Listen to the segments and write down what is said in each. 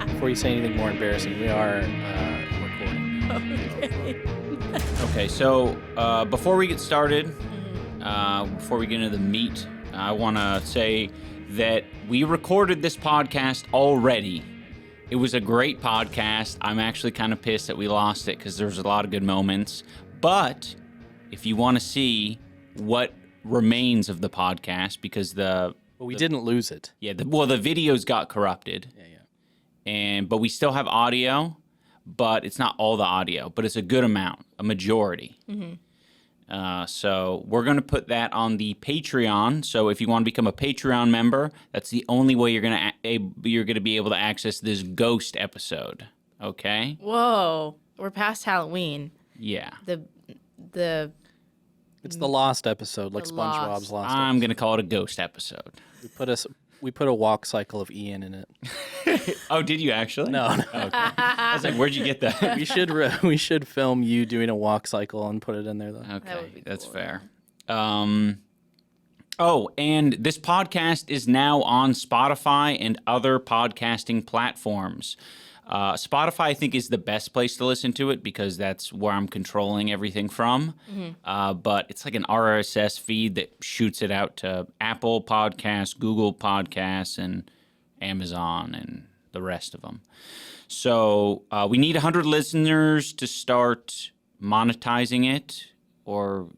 Before you say anything more embarrassing, we are recording. Okay. Okay, so before we get started, before we get into the meat, I want to say that we recorded this podcast already. It was a great podcast. I'm actually kind of pissed that we lost it because there's a lot of good moments. But if you want to see what remains of the podcast, because But we didn't lose it. the videos got corrupted. Yeah. But we still have audio, but it's not all the audio, but it's a good amount, a majority. So we're going to put that on the Patreon. So if you want to become a Patreon member, that's the only way you're going to be able to access this ghost episode. Okay? Whoa, we're past Halloween. Yeah. It's the lost episode, like SpongeBob's lost I'm episode. going to call it a ghost episode. We put a walk cycle of Ian in it. Oh, did you actually? No. Okay. I was like, where'd you get that? we should film you doing a walk cycle and put it in there, though. Okay, That would be that's cool, fair. And this podcast is now on Spotify and other podcasting platforms. Spotify, I think, is the best place to listen to it because that's where I'm controlling everything from. But it's like an RSS feed that shoots it out to Apple Podcasts, Google Podcasts, and Amazon, and the rest of them. So we need 100 listeners to start monetizing it or,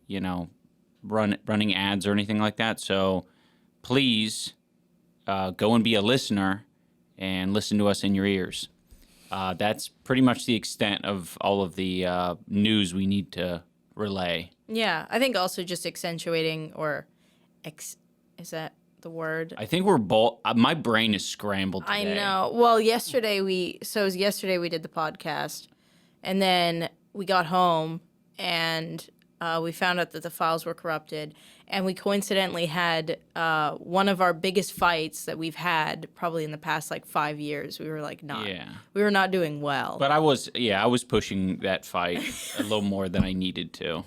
running ads or anything like that. So please go and be a listener and listen to us in your ears. That's pretty much the extent of all of the news we need to relay. Yeah, I think also just accentuating is that the word? I think we're both. My brain is scrambled today. I know. Well, yesterday we did the podcast, and then we got home and we found out that the files were corrupted, and we coincidentally had one of our biggest fights that we've had probably in the past 5 years. We were we were not doing well. But I was pushing that fight a little more than I needed to.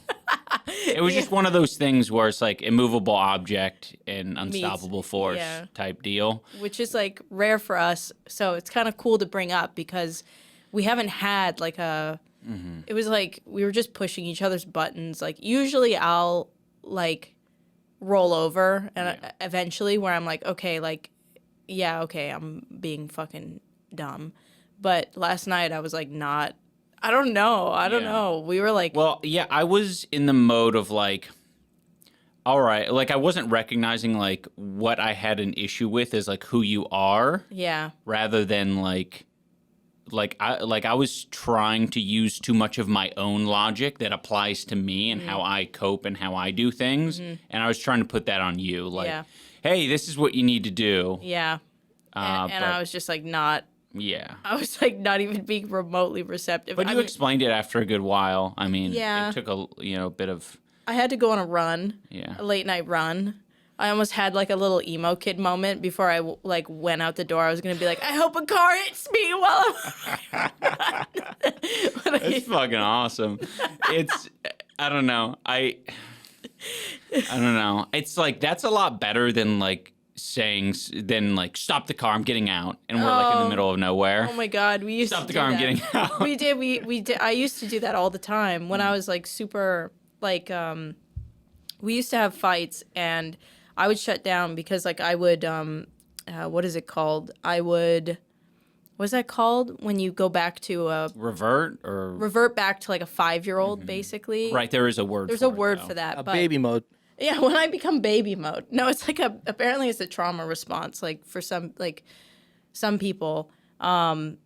It was just one of those things where it's like immovable object and unstoppable force type deal. Which is rare for us, so it's kind of cool to bring up because we haven't had a. It was we were just pushing each other's buttons. Usually I'll roll over and eventually where I'm okay, I'm being fucking dumb. But last night I was not. I don't know. We were Well, yeah, I was in the mode of all right, I wasn't recognizing what I had an issue with is who you are. Yeah. Rather than I was trying to use too much of my own logic that applies to me and how I cope and how I do things, and I was trying to put that on you. Hey, this is what you need to do. Yeah. And I was just not. Yeah. I was not even being remotely receptive. But you explained it after a good while. I mean, Yeah. it took a bit of. I had to go on a run. Yeah. A late night run. I almost had a little emo kid moment before I went out the door. I was gonna be I hope a car hits me while I'm. It's fucking awesome. It's I don't know. I don't know. It's that's a lot better than saying stop the car, I'm getting out, and we're in the middle of nowhere. Oh my god, we used Stop to the car, do I'm that. getting out. We did. We did. I used to do that all the time when I was super we used to have fights and I would shut down because I would what is it called? What's that called when you go back to a revert back to a 5-year-old basically? Right, there is a word. There's for a word it, for that. But baby mode. Yeah, when I become baby mode. No, it's apparently it's a trauma response for some people. And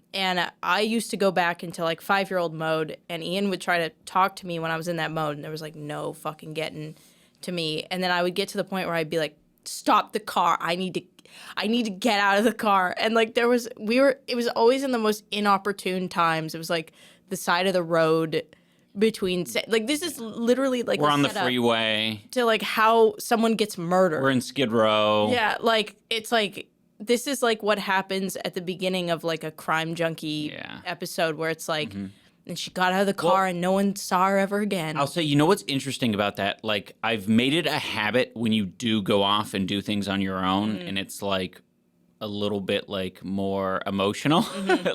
I used to go back into 5-year-old mode, and Ian would try to talk to me when I was in that mode, and there was no fucking getting to me. And then I would get to the point where I'd be stop the car. I need to get out of the car. And it was always in the most inopportune times. It was the side of the road between this is literally we're on the freeway to how someone gets murdered. We're in Skid Row. Yeah, it's this is what happens at the beginning of a crime junkie episode where it's and she got out of the car and no one saw her ever again. I'll say, what's interesting about that? I've made it a habit when you do go off and do things on your own, and it's a little bit like more emotional,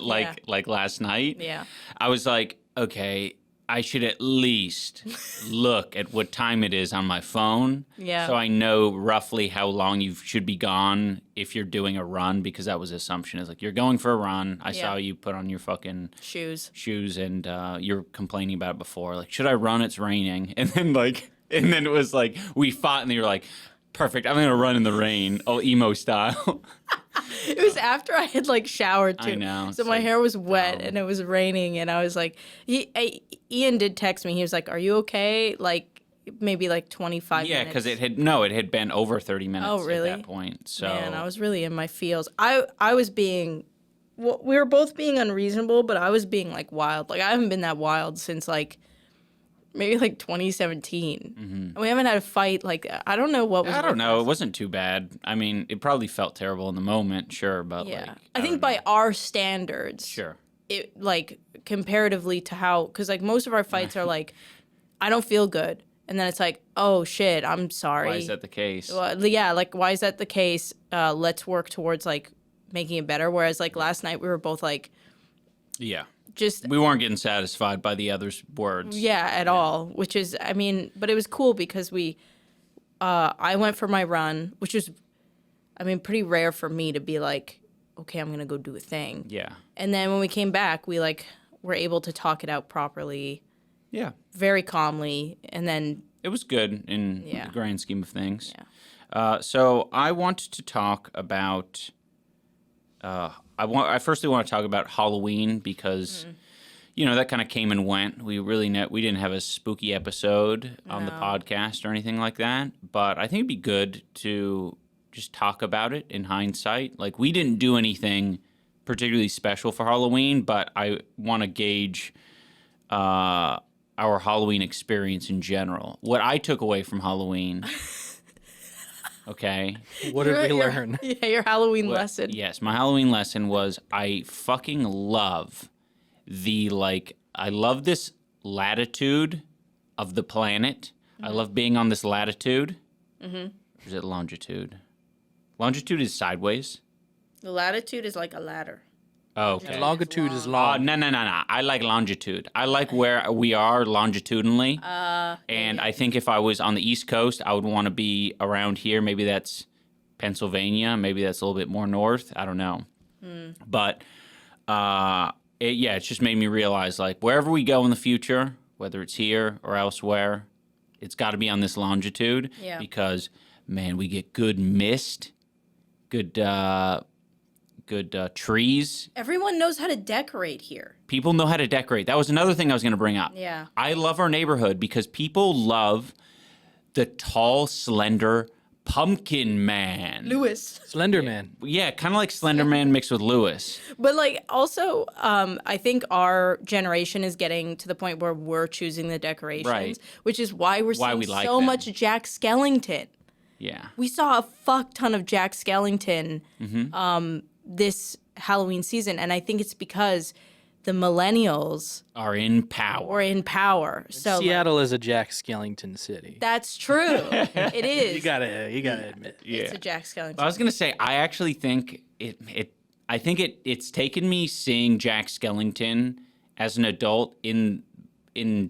like last night. Yeah. I was like, okay, I should at least look at what time it is on my phone. Yeah. So I know roughly how long you should be gone if you're doing a run, because that was the assumption is like, you're going for a run. I saw you put on your fucking shoes and you're complaining about it before. Like, should I run? It's raining. And then it was like, we fought and you were like, perfect, I'm going to run in the rain, all emo style. It was after I had like showered too. I know. So my hair was wet and it was raining, and I was like, Ian did text me. He was like, "Are you okay?" Like maybe like 25 minutes. Yeah, because it had been over 30 minutes at that point. So man, I was really in my feels. I was being, well, we were both being unreasonable, but I was being like wild. Like I haven't been that wild since like maybe like 2017. And we haven't had a fight. Like, I don't know what was. I don't know. It wasn't too bad. I mean, it probably felt terrible in the moment, sure, but yeah. like. I think by our standards. Sure. It like comparatively to how, because like most of our fights are like, I don't feel good. And then it's like, oh shit, I'm sorry. Why is that the case? Well, yeah, like why is that the case? Let's work towards like making it better. Whereas like last night we were both like. Yeah. Just we weren't getting satisfied by the other's words. Yeah, at all. Which is, I mean, but it was cool because I went for my run, which was, I mean, pretty rare for me to be like, okay, I'm gonna go do a thing. Yeah. And then when we came back, we like were able to talk it out properly. Yeah. Very calmly, and then it was good in the grand scheme of things. Yeah. So I want to talk about. I firstly want to talk about Halloween because, you know, that kind of came and went. We didn't have a spooky episode on the podcast or anything like that. But I think it'd be good to just talk about it in hindsight. Like, we didn't do anything particularly special for Halloween, but I want to gauge our Halloween experience in general. What I took away from Halloween. Okay. What did we learn? Yeah, your Halloween lesson. Yes, my Halloween lesson was I fucking love I love this latitude of the planet. I love being on this latitude. Or is it longitude? Longitude is sideways. The latitude is like a ladder. Oh, okay. Longitude is long. No. I like longitude. I like where we are longitudinally. And I think if I was on the East Coast, I would want to be around here. Maybe that's Pennsylvania. Maybe that's a little bit more north. I don't know. But, it's just made me realize, like, wherever we go in the future, whether it's here or elsewhere, it's got to be on this longitude. Yeah. Because, man, we get good mist, good trees. Everyone knows how to decorate here. People know how to decorate. That was another thing I was going to bring up. Yeah. I love our neighborhood because people love the tall, slender pumpkin man. Lewis. Slender Man. Yeah, kind of like Slender Man mixed with Lewis. But like also, I think our generation is getting to the point where we're choosing the decorations, Right. which is why we're seeing we like so them. much Jack Skellington. Yeah. We saw a fuck ton of Jack Skellington this Halloween season, and I think it's because the millennials Are in power. were in power. So Seattle is a Jack Skellington city. that's true. It is. You gotta admit. It's a Jack Skellington. I was going to say, I actually think it's taken me seeing Jack Skellington as an adult in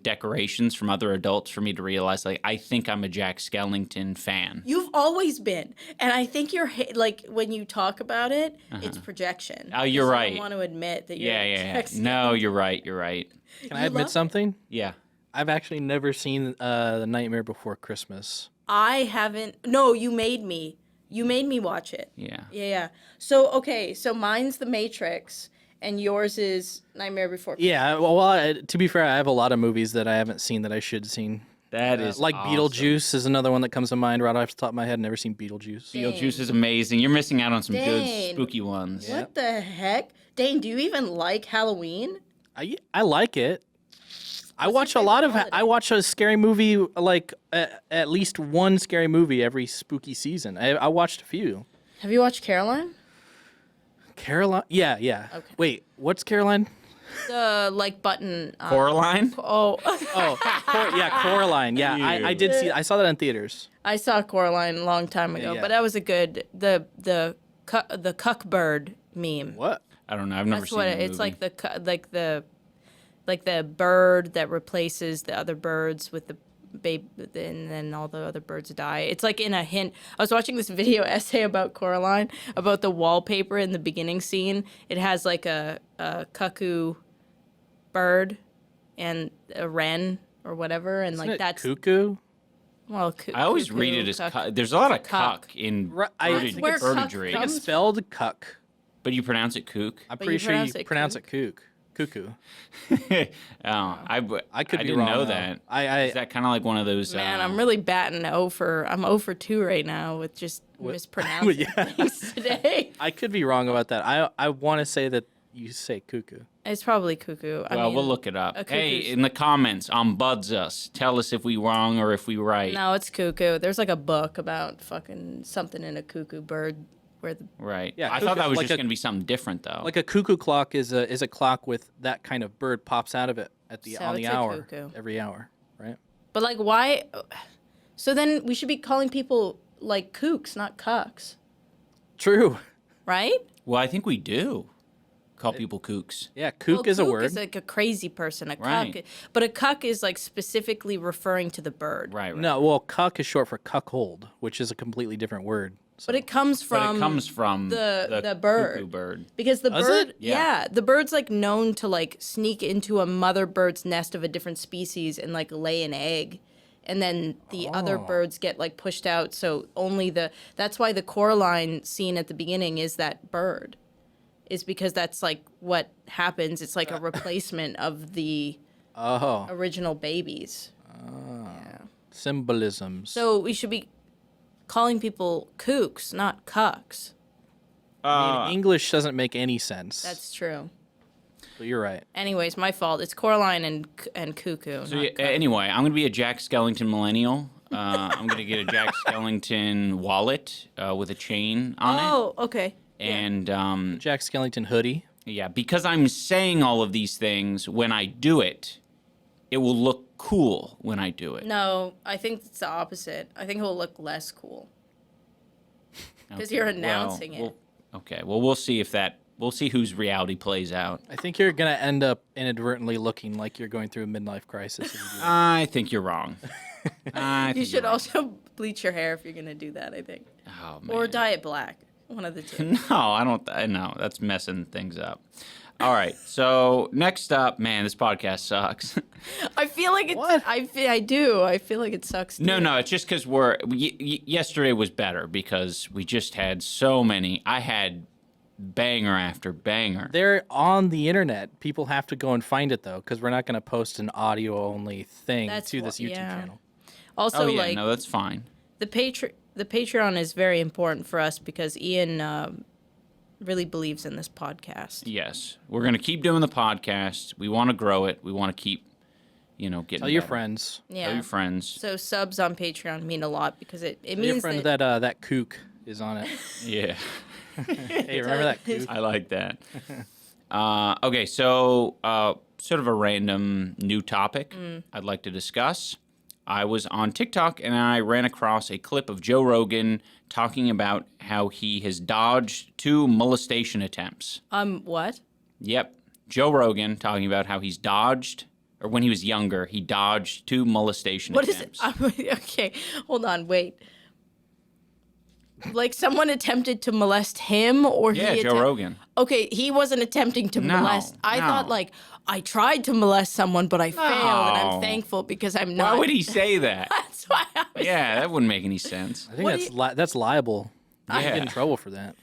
decorations from other adults for me to realize, like, I think I'm a Jack Skellington fan. You've always been, and I think you're like when you talk about it, it's projection. Oh, you're Because right. I don't want to admit that you're Yeah. Jack Skellington. No, you're right. Can I admit something? Yeah. I've actually never seen The Nightmare Before Christmas. I haven't. No, you made me. You made me watch it. Yeah. Yeah. So okay, so mine's The Matrix, and yours is Nightmare Before Christmas. Yeah, well, to be fair, I have a lot of movies that I haven't seen that I should have seen. That is like awesome. Beetlejuice is another one that comes to mind right off the top of my head. Never seen Beetlejuice. Beetlejuice is amazing. You're missing out on some good Dane. spooky ones. What the heck? Dane, do you even like Halloween? I like it. I watch a favorite lot of. holiday? I watch a scary movie, like at least one scary movie every spooky season. I watched a few. Have you watched Caroline? Caroline. Yeah. Okay. Wait, what's Caroline? The like button. Coraline? Oh, Coraline. Yeah, I did see. I saw that in theaters. I saw Coraline a long time ago, Yeah. but that was a good. The the cuck bird meme. What? I don't know. I've never That's seen what the it's movie. like the bird that replaces the other birds with the baby, and then all the other birds die. It's like in a hint. I was watching this video essay about Coraline, about the wallpaper in the beginning scene. It has like a cuckoo bird and a wren or whatever, and Isn't like it that's cuckoo? well. I always cuckoo, read it as cuck. there's a lot of cuck. cuck in Right, I birdage- think where cuck birdage. It's comes- spelled cuck. But you pronounce it kook. I'm But pretty you sure you pronounce it pronounce it kook. Cuckoo. I could be didn't wrong, know though. that. I Is that kind of like one of those? Man, I'm really batting I'm 0 for 2 right now with just mispronouncing Yeah. things today. I could be wrong about that. I want to say that you say cuckoo. It's probably cuckoo. I Well, mean, we'll look it up. a Hey, cuckoo's- in the comments on Buds Us, tell us if we wrong or if we right. No, it's cuckoo. There's like a book about fucking something in a cuckoo bird where the Right. Yeah, I cuckoo- thought that was like just a- going to be something different, though. Like a cuckoo clock is a clock with that kind of bird pops out of it at the So on the it's a hour cuckoo. every hour, right? but like why? So then we should be calling people like kooks, not cucks, True. right? well, I think we do call people kooks. Yeah, kook Well, is a kook word. Is like a crazy person. A Right. cuck, but a cuck is like specifically referring to the bird. Right. No, well, cuck is short for cuckold, which is a completely different word. So. But it comes But from it comes from the bird. cuckoo bird. Because the Does bird, it? Yeah. the bird's like known to like sneak into a mother bird's nest of a different species and like lay an egg, and then the other birds get like pushed out. So that's why the Coraline scene at the beginning is that bird, is because that's like what happens. It's like a replacement of the Oh, original babies. symbolisms. So we should be calling people kooks, not cucks. I mean, English doesn't make any sense. That's true. But you're right. Anyways, my fault. It's Coraline and cuckoo. So not yeah, cuck. anyway, I'm going to be a Jack Skellington millennial. I'm going to get a Jack Skellington wallet with a chain on it. Oh, okay. And Jack Skellington hoodie. yeah, because I'm saying all of these things, when I do it, it will look cool when I do it. No, I think it's the opposite. I think it will look less cool. 'Cause Okay, you're announcing it. Okay, well, we'll see if that. We'll see whose reality plays out. I think you're gonna end up inadvertently looking like you're going through a midlife crisis. If you do that. I think you're wrong. I You think should you're wrong. also bleach your hair if you're gonna do that. I think, Oh, man. or dye it black. One of the two. No, I don't. No, that's messing things up. All right. So next up, man, this podcast sucks. I feel like it's. What? I do. I feel like it sucks. Too. No, it's just because yesterday was better because we just had so many. I had banger after banger. They're on the internet. People have to go and find it though, because we're not gonna post an audio only thing That's to this what- YouTube yeah. channel. Also, Oh yeah, like no, that's fine. the Patreon is very important for us because Ian really believes in this podcast. Yes, we're gonna keep doing the podcast. We want to grow it. We want to keep, getting. Tell your better. friends. Yeah. Tell your friends. So subs on Patreon mean a lot because it Tell your means friend that, that kook is on it. Yeah. Hey, remember that kook? I like that. Okay, so sort of a random new topic I'd like to discuss. I was on TikTok and I ran across a clip of Joe Rogan talking about how he has dodged 2 molestation attempts. what? Yep, Joe Rogan talking about how he's dodged, or when he was younger, he dodged 2 molestation What is it? attempts. Okay, hold on, wait. Like someone attempted to molest him, or Yeah, he Joe Rogan. Okay, he wasn't attempting to No, molest. I no. thought like I tried to molest someone, but I failed, and I'm No. thankful because I'm not. Why would he say that? That's why I was. Yeah, that wouldn't make any sense. I think What that's that's liable. You Yeah. get in trouble for that.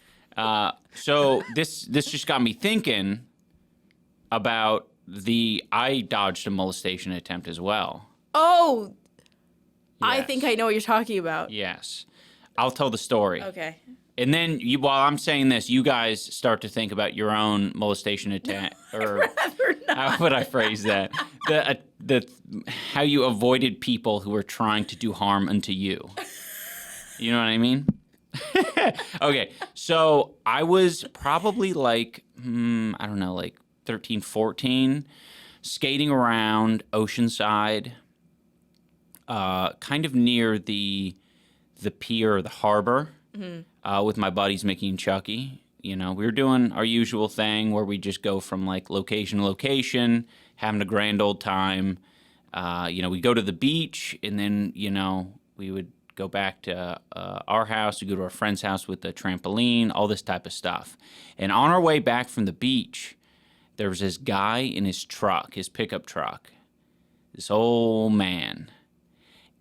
So this just got me thinking about I dodged a molestation attempt as well. Oh, I Yes. think I know what you're talking about. Yes. I'll tell the story. Okay. And then while I'm saying this, you guys start to think about your own molestation attempt, or how would I phrase that? The how you avoided people who were trying to do harm unto you. You know what I mean? Okay, so I was probably like, I don't know, like 13, 14, skating around Oceanside, kind of near the pier or the harbor. with my buddies Mickey and Chucky. You know, we were doing our usual thing where we just go from like location to location, having a grand old time. You know, we go to the beach, and then, you know, we would go back to our house, we go to our friend's house with the trampoline, all this type of stuff. And on our way back from the beach, there was this guy in his truck, his pickup truck, this old man.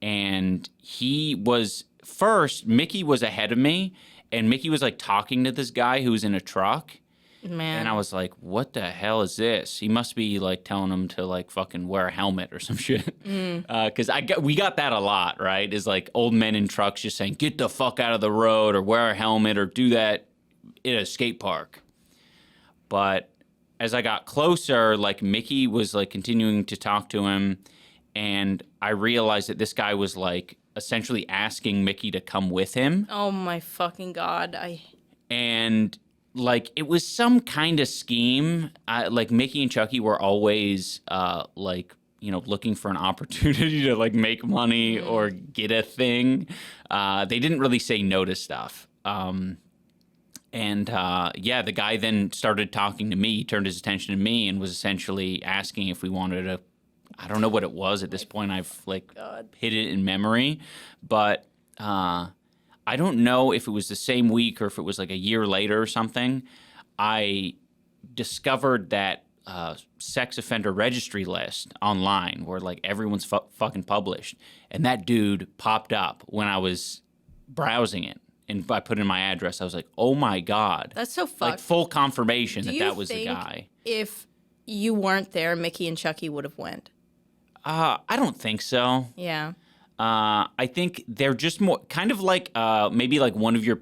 And he was, first, Mickey was ahead of me, and Mickey was like talking to this guy who was in a truck. Man. And I was like, what the hell is this? He must be like telling him to like fucking wear a helmet or some shit. Because we got that a lot, right? Is like old men in trucks just saying, get the fuck out of the road, or wear a helmet, or do that at a skate park. But as I got closer, like Mickey was like continuing to talk to him, and I realized that this guy was like essentially asking Mickey to come with him. Oh my fucking God. And like, it was some kind of scheme. Like, Mickey and Chucky were always, like, you know, looking for an opportunity to, like, make money or get a thing. They didn't really say no to stuff. Yeah, the guy then started talking to me. He turned his attention to me and was essentially asking if we wanted to, I don't know what it was at this point. I've, like, hid it in memory. But I don't know if it was the same week or if it was like a year later or something. I discovered that sex offender registry list online where like everyone's fucking published. And that dude popped up when I was browsing it. And I put in my address. I was like, oh my God. That's so fucked. Like full confirmation Do that you that was the think guy. If you weren't there, Mickey and Chucky would have went? I don't think so. Yeah. I think they're just more kind of like maybe like one of your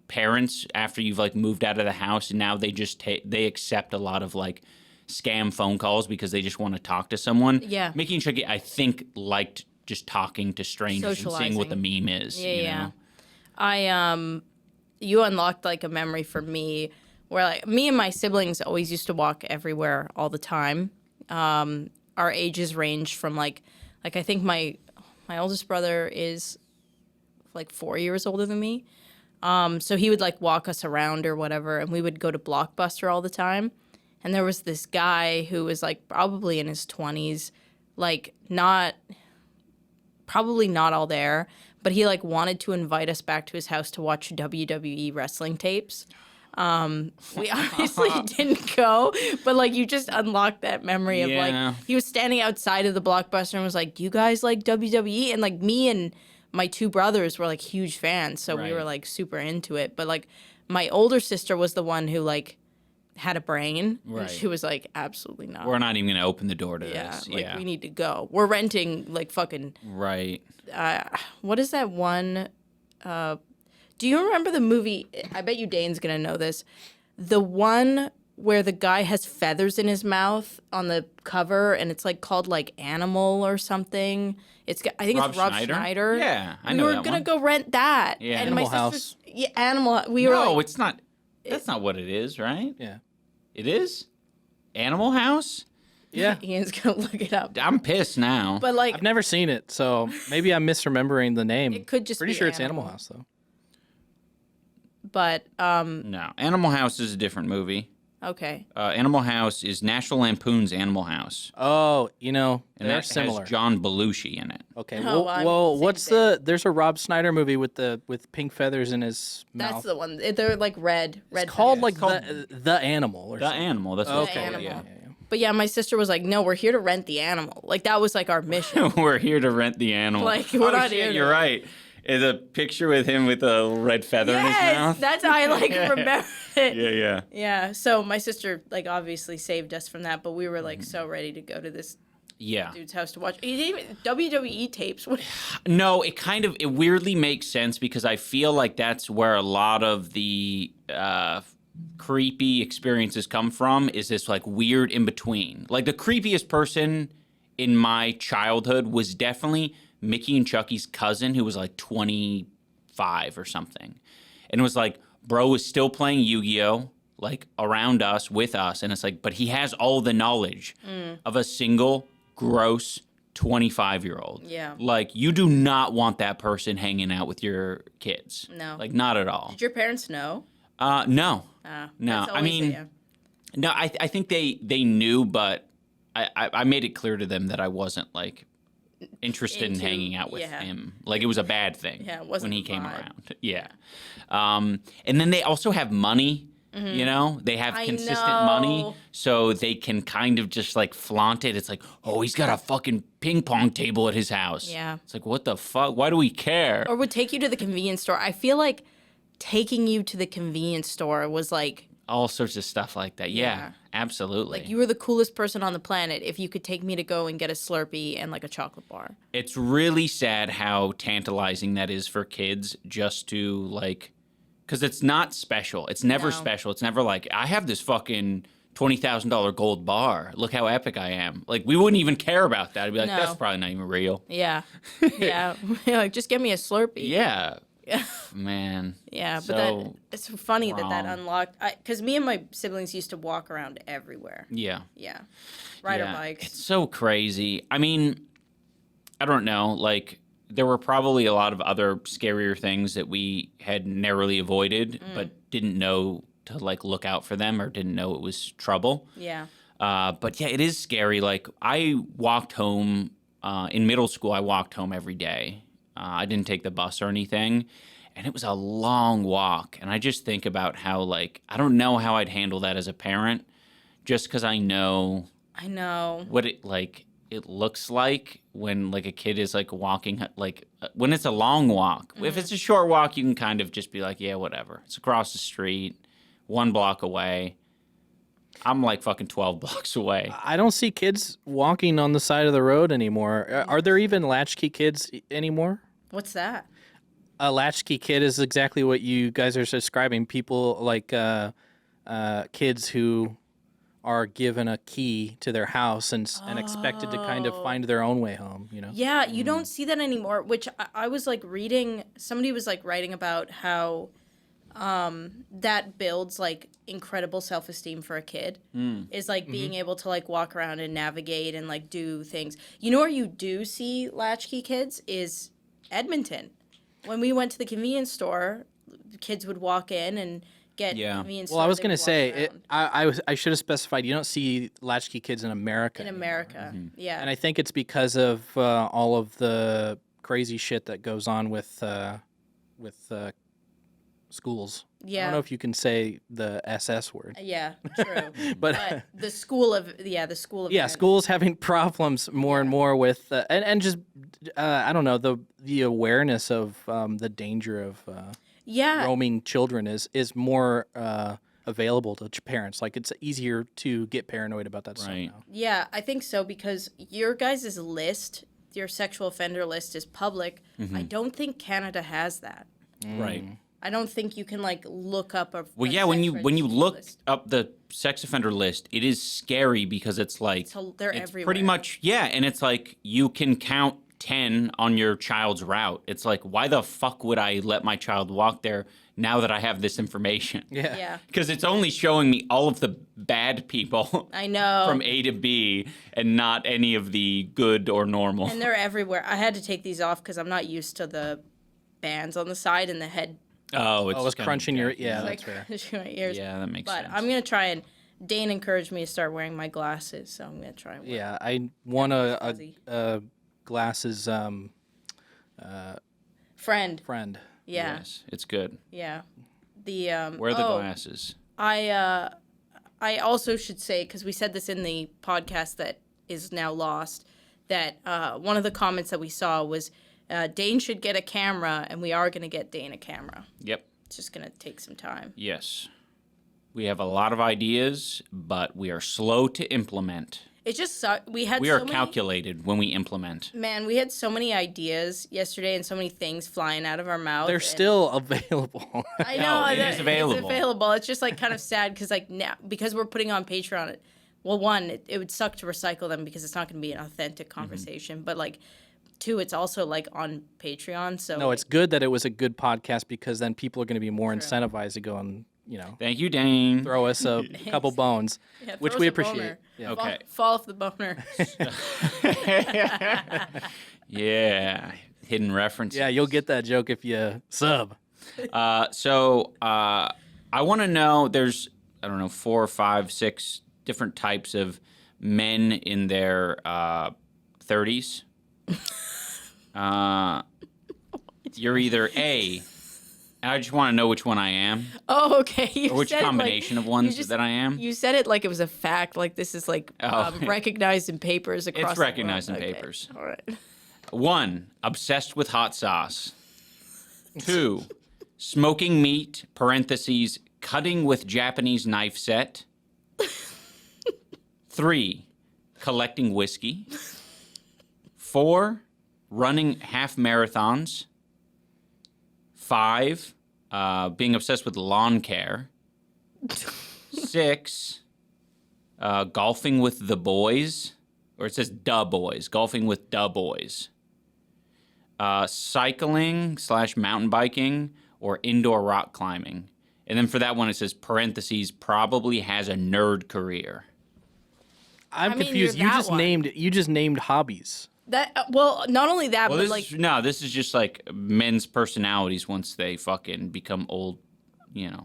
parents after you've like moved out of the house, and now they just they accept a lot of like scam phone calls because they just want to talk to someone. Yeah. Mickey and Chucky, I think, liked just talking to strangers and seeing what the meme is. Yeah, you yeah. know? You unlocked like a memory for me where like me and my siblings always used to walk everywhere all the time. Our ages range from like I think my oldest brother is like 4 years older than me. So he would like walk us around or whatever, and we would go to Blockbuster all the time. And there was this guy who was like probably in his 20s, like probably not all there, but he like wanted to invite us back to his house to watch WWE wrestling tapes. We obviously didn't go, but like you just unlocked that memory of like he was standing outside of the Blockbuster and was like, "Do you guys like WWE?" And like me and my two brothers were like huge fans, so we were like super into it. But like my older sister was the one who like had a brain, and she was like, "Absolutely not. We're not even gonna open the door to this. Like, we need to go. We're renting like fucking what is that one? Do you remember the movie? I bet you Dane's gonna know this. The one where the guy has feathers in his mouth on the cover, and it's like called like Animal or something. I think it's Rob Schneider. Yeah, I know that one. We were gonna go rent that. Yeah, and Animal my House. Yeah, Animal. No, it's not. That's not what it is, right? Yeah. It is? Animal House? Yeah. Ian's gonna look it up. I'm pissed now. But like, I've never seen it, so maybe I'm misremembering the name. It could just Pretty be sure it's Animal. Animal House, though. But No, Animal House is a different movie. okay. Animal House is National Lampoon's Animal House. Oh, you know, And they're that similar. has John Belushi in it. Okay. Oh, Well, same what's thing. there's a Rob Schneider movie with pink feathers in his That's mouth. the one. They're like red. It's called like it's the Animal or The something. Animal, that's what it's The called, Animal. yeah. But yeah, my sister was like, "No, we're here to rent the animal." Like that was like our mission. We're here to rent the animal. Like, we're not here to- You're right. Is a picture with him with a red feather in his mouth? That's how I like remember it. Yeah. Yeah. So my sister like obviously saved us from that, but we were like so ready to go to this Yeah. dude's house to watch. He didn't even WWE tapes. What? No, it weirdly makes sense because I feel like that's where a lot of the creepy experiences come from, is this like weird in between. Like the creepiest person in my childhood was definitely Mickey and Chucky's cousin, who was like 25 or something. And it was like, bro was still playing Yu-Gi-Oh! Like around us, with us. And it's like, but he has all the knowledge of a single gross 25-year-old. Yeah. Like, you do not want that person hanging out with your kids. No. Like, not at all. Did your parents know? No. No. That's I always mean, no, I think they knew, but I made it clear to them that I wasn't, like, interested in Into- hanging out with yeah. him. Like, it was a bad thing Yeah, it wasn't when he the came vibe. around. Yeah. And then they also have money. You know, they have I consistent money, know. so they can kind of just like flaunt it. It's like, oh, he's got a fucking ping pong table at his house. Yeah. It's like, what the fuck? Why do we care? Or would take you to the convenience store. I feel like taking you to the convenience store was like, All sorts of stuff like that. Yeah, Yeah. absolutely. you were the coolest person on the planet if you could take me to go and get a Slurpee and like a chocolate bar. It's really sad how tantalizing that is for kids just to like, because it's not special. It's never No. special. It's never like, I have this fucking $20,000 gold bar. Look how epic I am. Like, we wouldn't even care about that. I'd be like, No. that's probably not even real. Yeah. Yeah. like, just get me a Slurpee. Yeah. Yeah. Man. Yeah, but So it's funny that wrong. unlocked, because me and my siblings used to walk around everywhere. Yeah. Yeah. Ride Yeah. our bikes. It's so crazy. I mean, I don't know. Like, there were probably a lot of other scarier things that we had narrowly avoided, but didn't know to like look out for them or didn't know it was trouble. Yeah. But yeah, it is scary. Like, I walked home in middle school. I walked home every day. I didn't take the bus or anything, and it was a long walk. And I just think about how, like, I don't know how I'd handle that as a parent, just because I know I know. what it looks like when like a kid is like walking, like when it's a long walk. If it's a short walk, you can kind of just be like, yeah, whatever. It's across the street, 1 block away. I'm like fucking 12 blocks away. I don't see kids walking on the side of the road anymore. Are there even latchkey kids anymore? What's that? A latchkey kid is exactly what you guys are describing. People like kids who are given a key to their house and expected to kind of find their own way home, you know? Yeah, you don't see that anymore, which I was like reading, somebody was like writing about how that builds like incredible self-esteem for a kid is like being able to like walk around and navigate and like do things. You know where you do see latchkey kids is Edmonton. When we went to the convenience store, kids would walk in and get convenience Well, I store, was they going to would walk say, around. I should have specified, you don't see latchkey kids in America. In America, yeah. And I think it's because of all of the crazy shit that goes on with schools. I Yeah. don't know if you can say the SS word. Yeah, true. But the school of yeah, schools having problems more and more with and just I don't know, the awareness of the danger of roaming children is more available to parents. Like, it's easier to get paranoid about that stuff Right. now. Yeah, I think so, because your guys' list, your sexual offender list is public. I don't think Canada has that. Right. I don't think you can like look up a Well, a yeah, sex when you registry look list. up the sex offender list, it is scary because it's like So they're it's everywhere. pretty much and it's like you can count 10 on your child's route. It's like, why the fuck would I let my child walk there now that I have this information? Yeah, Because it's only showing me all of the bad people I know. from A to B and not any of the good or normal. And they're everywhere. I had to take these off because I'm not used to the bands on the side and the head Oh, it's Oh, it's kinda- crunching your yeah, like that's fair. crunching my ears. Yeah, that makes But sense. I'm gonna try and. Dane encouraged me to start wearing my glasses, so I'm gonna try and wear Yeah, I won fuzzy. a glasses friend. friend. Yeah, Yes, it's good. yeah. The Wear the glasses. I also should say, because we said this in the podcast that is now lost, that one of the comments that we saw was Dane should get a camera, and we are going to get Dane a camera. Yep. It's just going to take some time. Yes. We have a lot of ideas, but we are slow to implement. It just sucked. We had We so are many, calculated when we implement. Man, we had so many ideas yesterday and so many things flying out of our mouth. They're and- still available. I know it that is available. It's available. It's just like kind of sad because like now because we're putting on Patreon. Well, one, it would suck to recycle them because it's not going to be an authentic conversation. But like, two, it's also like on Patreon. So No, it's good that it was a good podcast because then people are going to be more incentivized to go and Thank you, Dane. throw us a couple bones, Yeah, which throw we us a appreciate. boner. Yeah. Okay. Fall off the boner. Yeah. Hidden references. Yeah, you'll get that joke if you sub. So I want to know, there's, I don't know, 4 or 5, 6 different types of men in their 30s. You're either A, and I just want to know which one I am, Oh, okay. You or which said it combination like, of ones you just- that I am. You said it like it was a fact, like this is like Oh. recognized in papers across It's recognized the in world. papers. All right. 1, obsessed with hot sauce. 2, smoking meat, parentheses, cutting with Japanese knife set. 3, collecting whiskey. 4, running half marathons. 5, being obsessed with lawn care. 6, golfing with the boys. Or it says da boys, golfing with da boys. Cycling / mountain biking or indoor rock climbing. And then for that one, it says parentheses, probably has a nerd career. I'm I mean, confused. you're that one. You just named hobbies. That well, not only that, Well, but this like this is just like men's personalities once they fucking become old,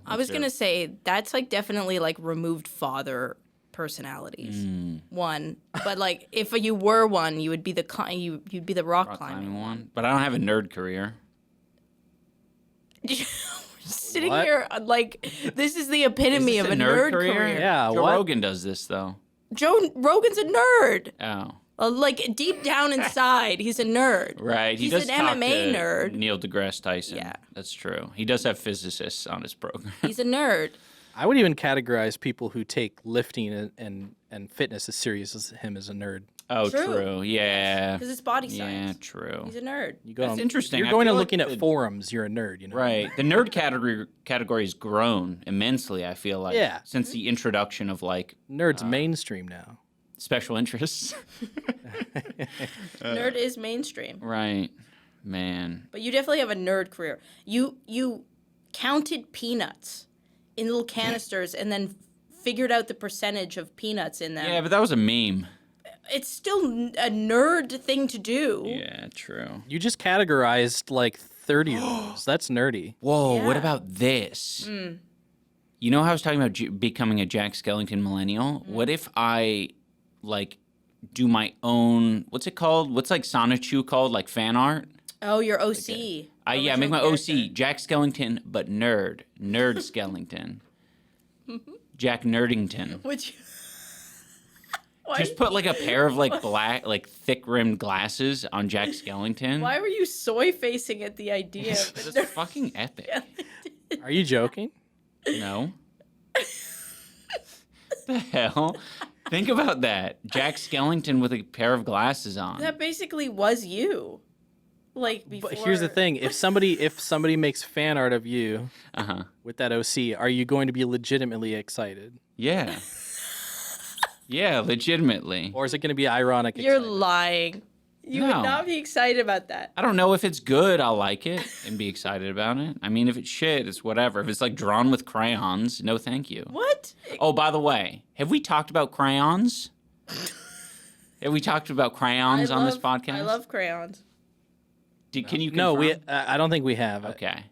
I was gonna say that's like definitely like removed father personalities. One, but like if you were one, you would be you'd be the rock climbing one. But I don't have a nerd career. Sitting What? here like this is the epitome Is of this a nerd career. Yeah, Joe what? Rogan does this though. Joe Rogan's a nerd. Oh. Like deep down inside, he's a nerd. Right. He He's does an talk MMA to nerd. Neil deGrasse Tyson. Yeah. That's true. He does have physicists on his program. He's a nerd. I would even categorize people who take lifting and fitness as serious as him as a nerd. Oh, True. true. Yeah. Because it's body Yeah, science. true. He's a nerd. You go That's interesting. You're I going feel and like looking at the- forums. You're a nerd. Right. The nerd category has grown immensely, I feel like. Yeah. Since the introduction of like Nerd's mainstream now. special interests. Nerd is mainstream. Right. Man. But you definitely have a nerd career. You counted peanuts in little canisters and then figured out the percentage of peanuts in them. Yeah, but that was a meme. It's still a nerd thing to do. Yeah, true. You just categorized like 30-year-olds. That's nerdy. Whoa, what Yeah. about this? You know how I was talking about becoming a Jack Skellington millennial? What if I, like, do my own, what's it called? What's, like, Sonichu called? Like, fan art? Oh, your OC. Yeah, make my OC Jack Skellington, but nerd. Nerd Skellington. Jack Nerdington. Would you? Why, Just put, like, a pair of, like, black, like, thick-rimmed glasses on Jack Skellington. why were you soy facing at the idea of That's the nerd? fucking epic. Are you joking? No. The hell? Think about that. Jack Skellington with a pair of glasses on. That basically was you. Like before. But here's the thing: if somebody makes fan art of you Uh-huh. with that OC, are you going to be legitimately excited, Yeah. Yeah, legitimately. or is it going to be ironic? You're excitement? lying. You No. would not be excited about that. I don't know if it's good, I'll like it and be excited about it. I mean, if it's shit, it's whatever. If it's like drawn with crayons, no thank you. What? Oh, by the way, have we talked about crayons? Have we talked about crayons on this podcast? I love crayons. Can you confirm? No, I don't think we have. Okay.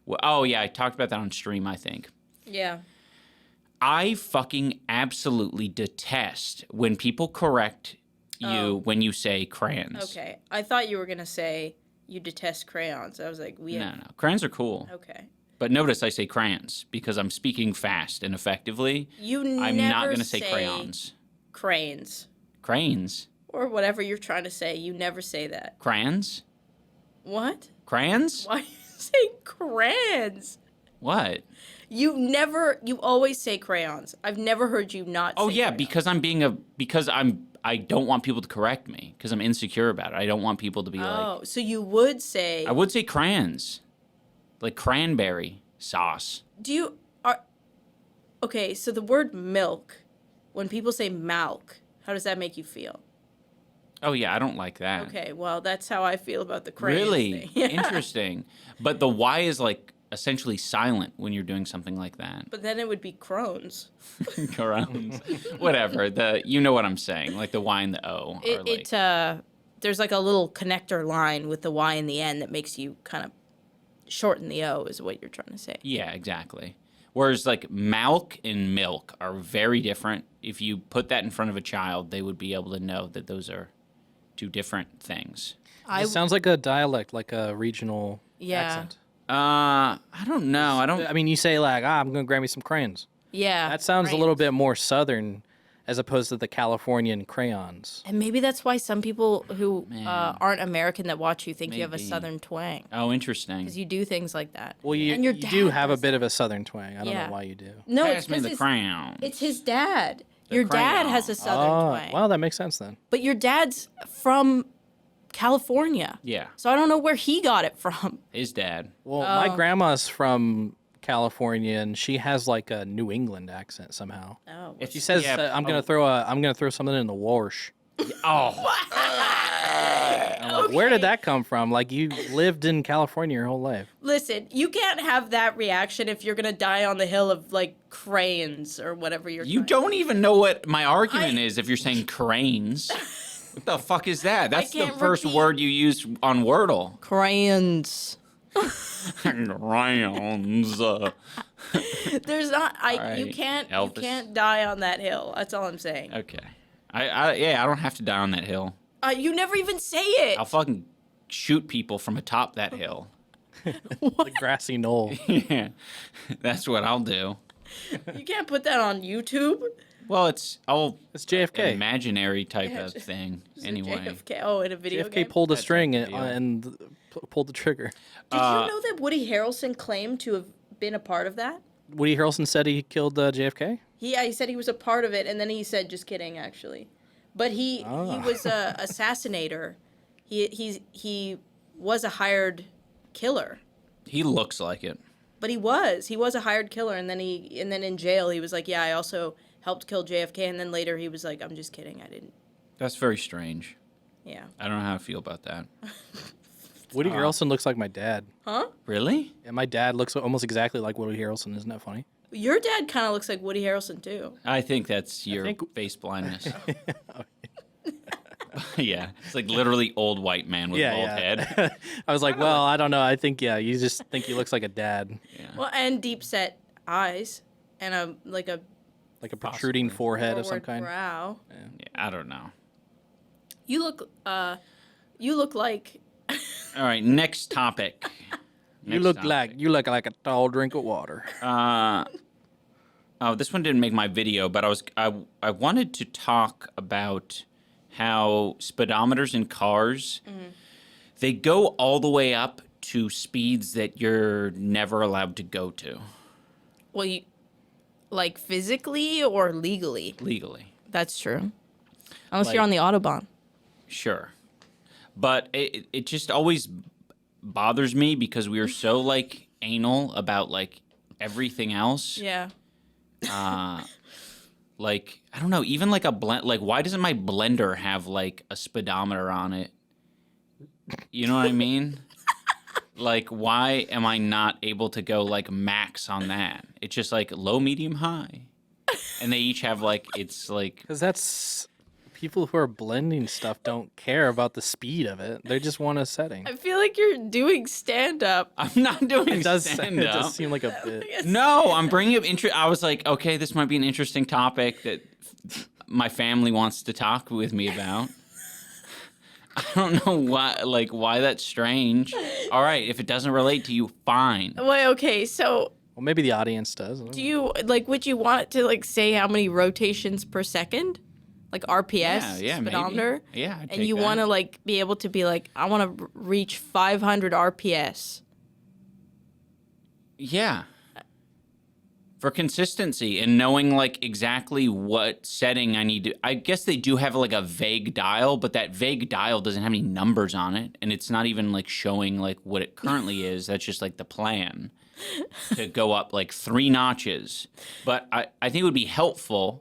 Well, oh, yeah, I talked about that on stream, I think. Yeah. I fucking absolutely detest when people correct you when you say crayons. Okay. I thought you were gonna say you detest crayons. I was like, No. Crayons are cool. Okay. But notice I say crayons because I'm speaking fast and effectively. I'm not going to say crayons. Cranes. Cranes. Or whatever you're trying to say. You never say that. Crayons? What? Crayons? Why are you saying crayons? What? You always say crayons. I've never heard you not Oh say yeah, crayons. because I don't want people to correct me because I'm insecure about it. I don't want people to be like, Oh, so you would say I would say crayons. Like cranberry sauce. Okay, so the word milk, when people say malk, how does that make you feel? Oh yeah, I don't like that. Okay, well, that's how I feel about the crayons Really? thing. Yeah. Interesting. But the Y is like essentially silent when you're doing something like that. But then it would be crones. Crones. Whatever. You know what I'm saying. Like the Y and the O. There's like a little connector line with the Y in the end that makes you kind of shorten the O is what you're trying to say. Yeah, exactly. Whereas like malk and milk are very different. If you put that in front of a child, they would be able to know that those are two different things. It sounds like a dialect, like a regional accent. I don't know. I mean, you say like, I'm going to grab me some crayons. Yeah. That sounds a little bit more southern as opposed to the Californian crayons. And maybe that's why some people who aren't American that watch you think you have a southern twang. Oh, interesting. Because you do things like that. Well, you do have a bit of a southern twang. I don't know why you do. No, Pass me the crayon. It's his dad. Your dad has a southern twang. Well, that makes sense then. But your dad's from California. Yeah. So I don't know where he got it from. His dad. Well, my grandma's from California, and she has like a New England accent somehow. Oh. She says, "I'm gonna throw something in the wash." Oh. Like, where did that come from? Like, you lived in California your whole life. Listen, you can't have that reaction if you're gonna die on the hill of like crayons or whatever you're. You don't even know what my argument is if you're saying cranes. What the fuck is that? That's the first word you use on Wordle. Crayons. Crayons. There's not. Right. You can't. Elvis. You can't die on that hill. That's all I'm saying. Okay. I don't have to die on that hill. You never even say it. I'll fucking shoot people from atop that hill. The grassy knoll. Yeah, that's what I'll do. You can't put that on YouTube. Well, it's JFK. Imaginary type of thing. Anyway. JFK. Oh, in a video game. JFK pulled a string and pulled the trigger. Did you know that Woody Harrelson claimed to have been a part of that? Woody Harrelson said he killed JFK? He said he was a part of it, and then he said, just kidding, actually. But he was a assassinator. He was a hired killer. He looks like it. But he was a hired killer, and then in jail he was like, yeah, I also helped kill JFK, and then later he was like, I'm just kidding, I didn't. That's very strange. Yeah. I don't know how to feel about that. Woody Harrelson looks like my dad. Huh? Really? Yeah, my dad looks almost exactly like Woody Harrelson. Isn't that funny? Your dad kind of looks like Woody Harrelson, too. I think that's your face blindness. Yeah, it's like literally old white man with bald head. I was like, well, I don't know. I think, you just think he looks like a dad. Yeah. Well, and deep set eyes, and a protruding forehead of some kind. Brow. Yeah, I don't know. You look like. All right, next topic. You look like a tall drink of water. This one didn't make my video, but I wanted to talk about how speedometers in cars, they go all the way up to speeds that you're never allowed to go to. Well, like physically or legally? Legally. That's true. Unless you're on the Autobahn. Sure. But it just always bothers me because we are so like anal about like everything else. Yeah. Like, I don't know, even like a blend, like why doesn't my blender have like a speedometer on it? You know what I mean? Like, why am I not able to go like max on that? It's just like low, medium, high. And they each have like, it's like. Because that's. People who are blending stuff don't care about the speed of it. They just want a setting. I feel like you're doing stand-up. I'm not doing stand-up. It does seem like a bit. No, I'm bringing up I was like, okay, this might be an interesting topic that my family wants to talk with me about. I don't know why that's strange. All right, if it doesn't relate to you, fine. Wait, okay, so. Well, maybe the audience does. Do you, would you want to, say how many rotations per second? Like RPS, speedometer? Maybe. Yeah, I'd and you want to, be able to be like, I want to reach 500 RPS. Yeah. For consistency and knowing, exactly what setting I need to... I guess they do have, a vague dial, but that vague dial doesn't have any numbers on it, and it's not even, showing, what it currently is. That's just, the plan to go up, 3 notches. But I think it would be helpful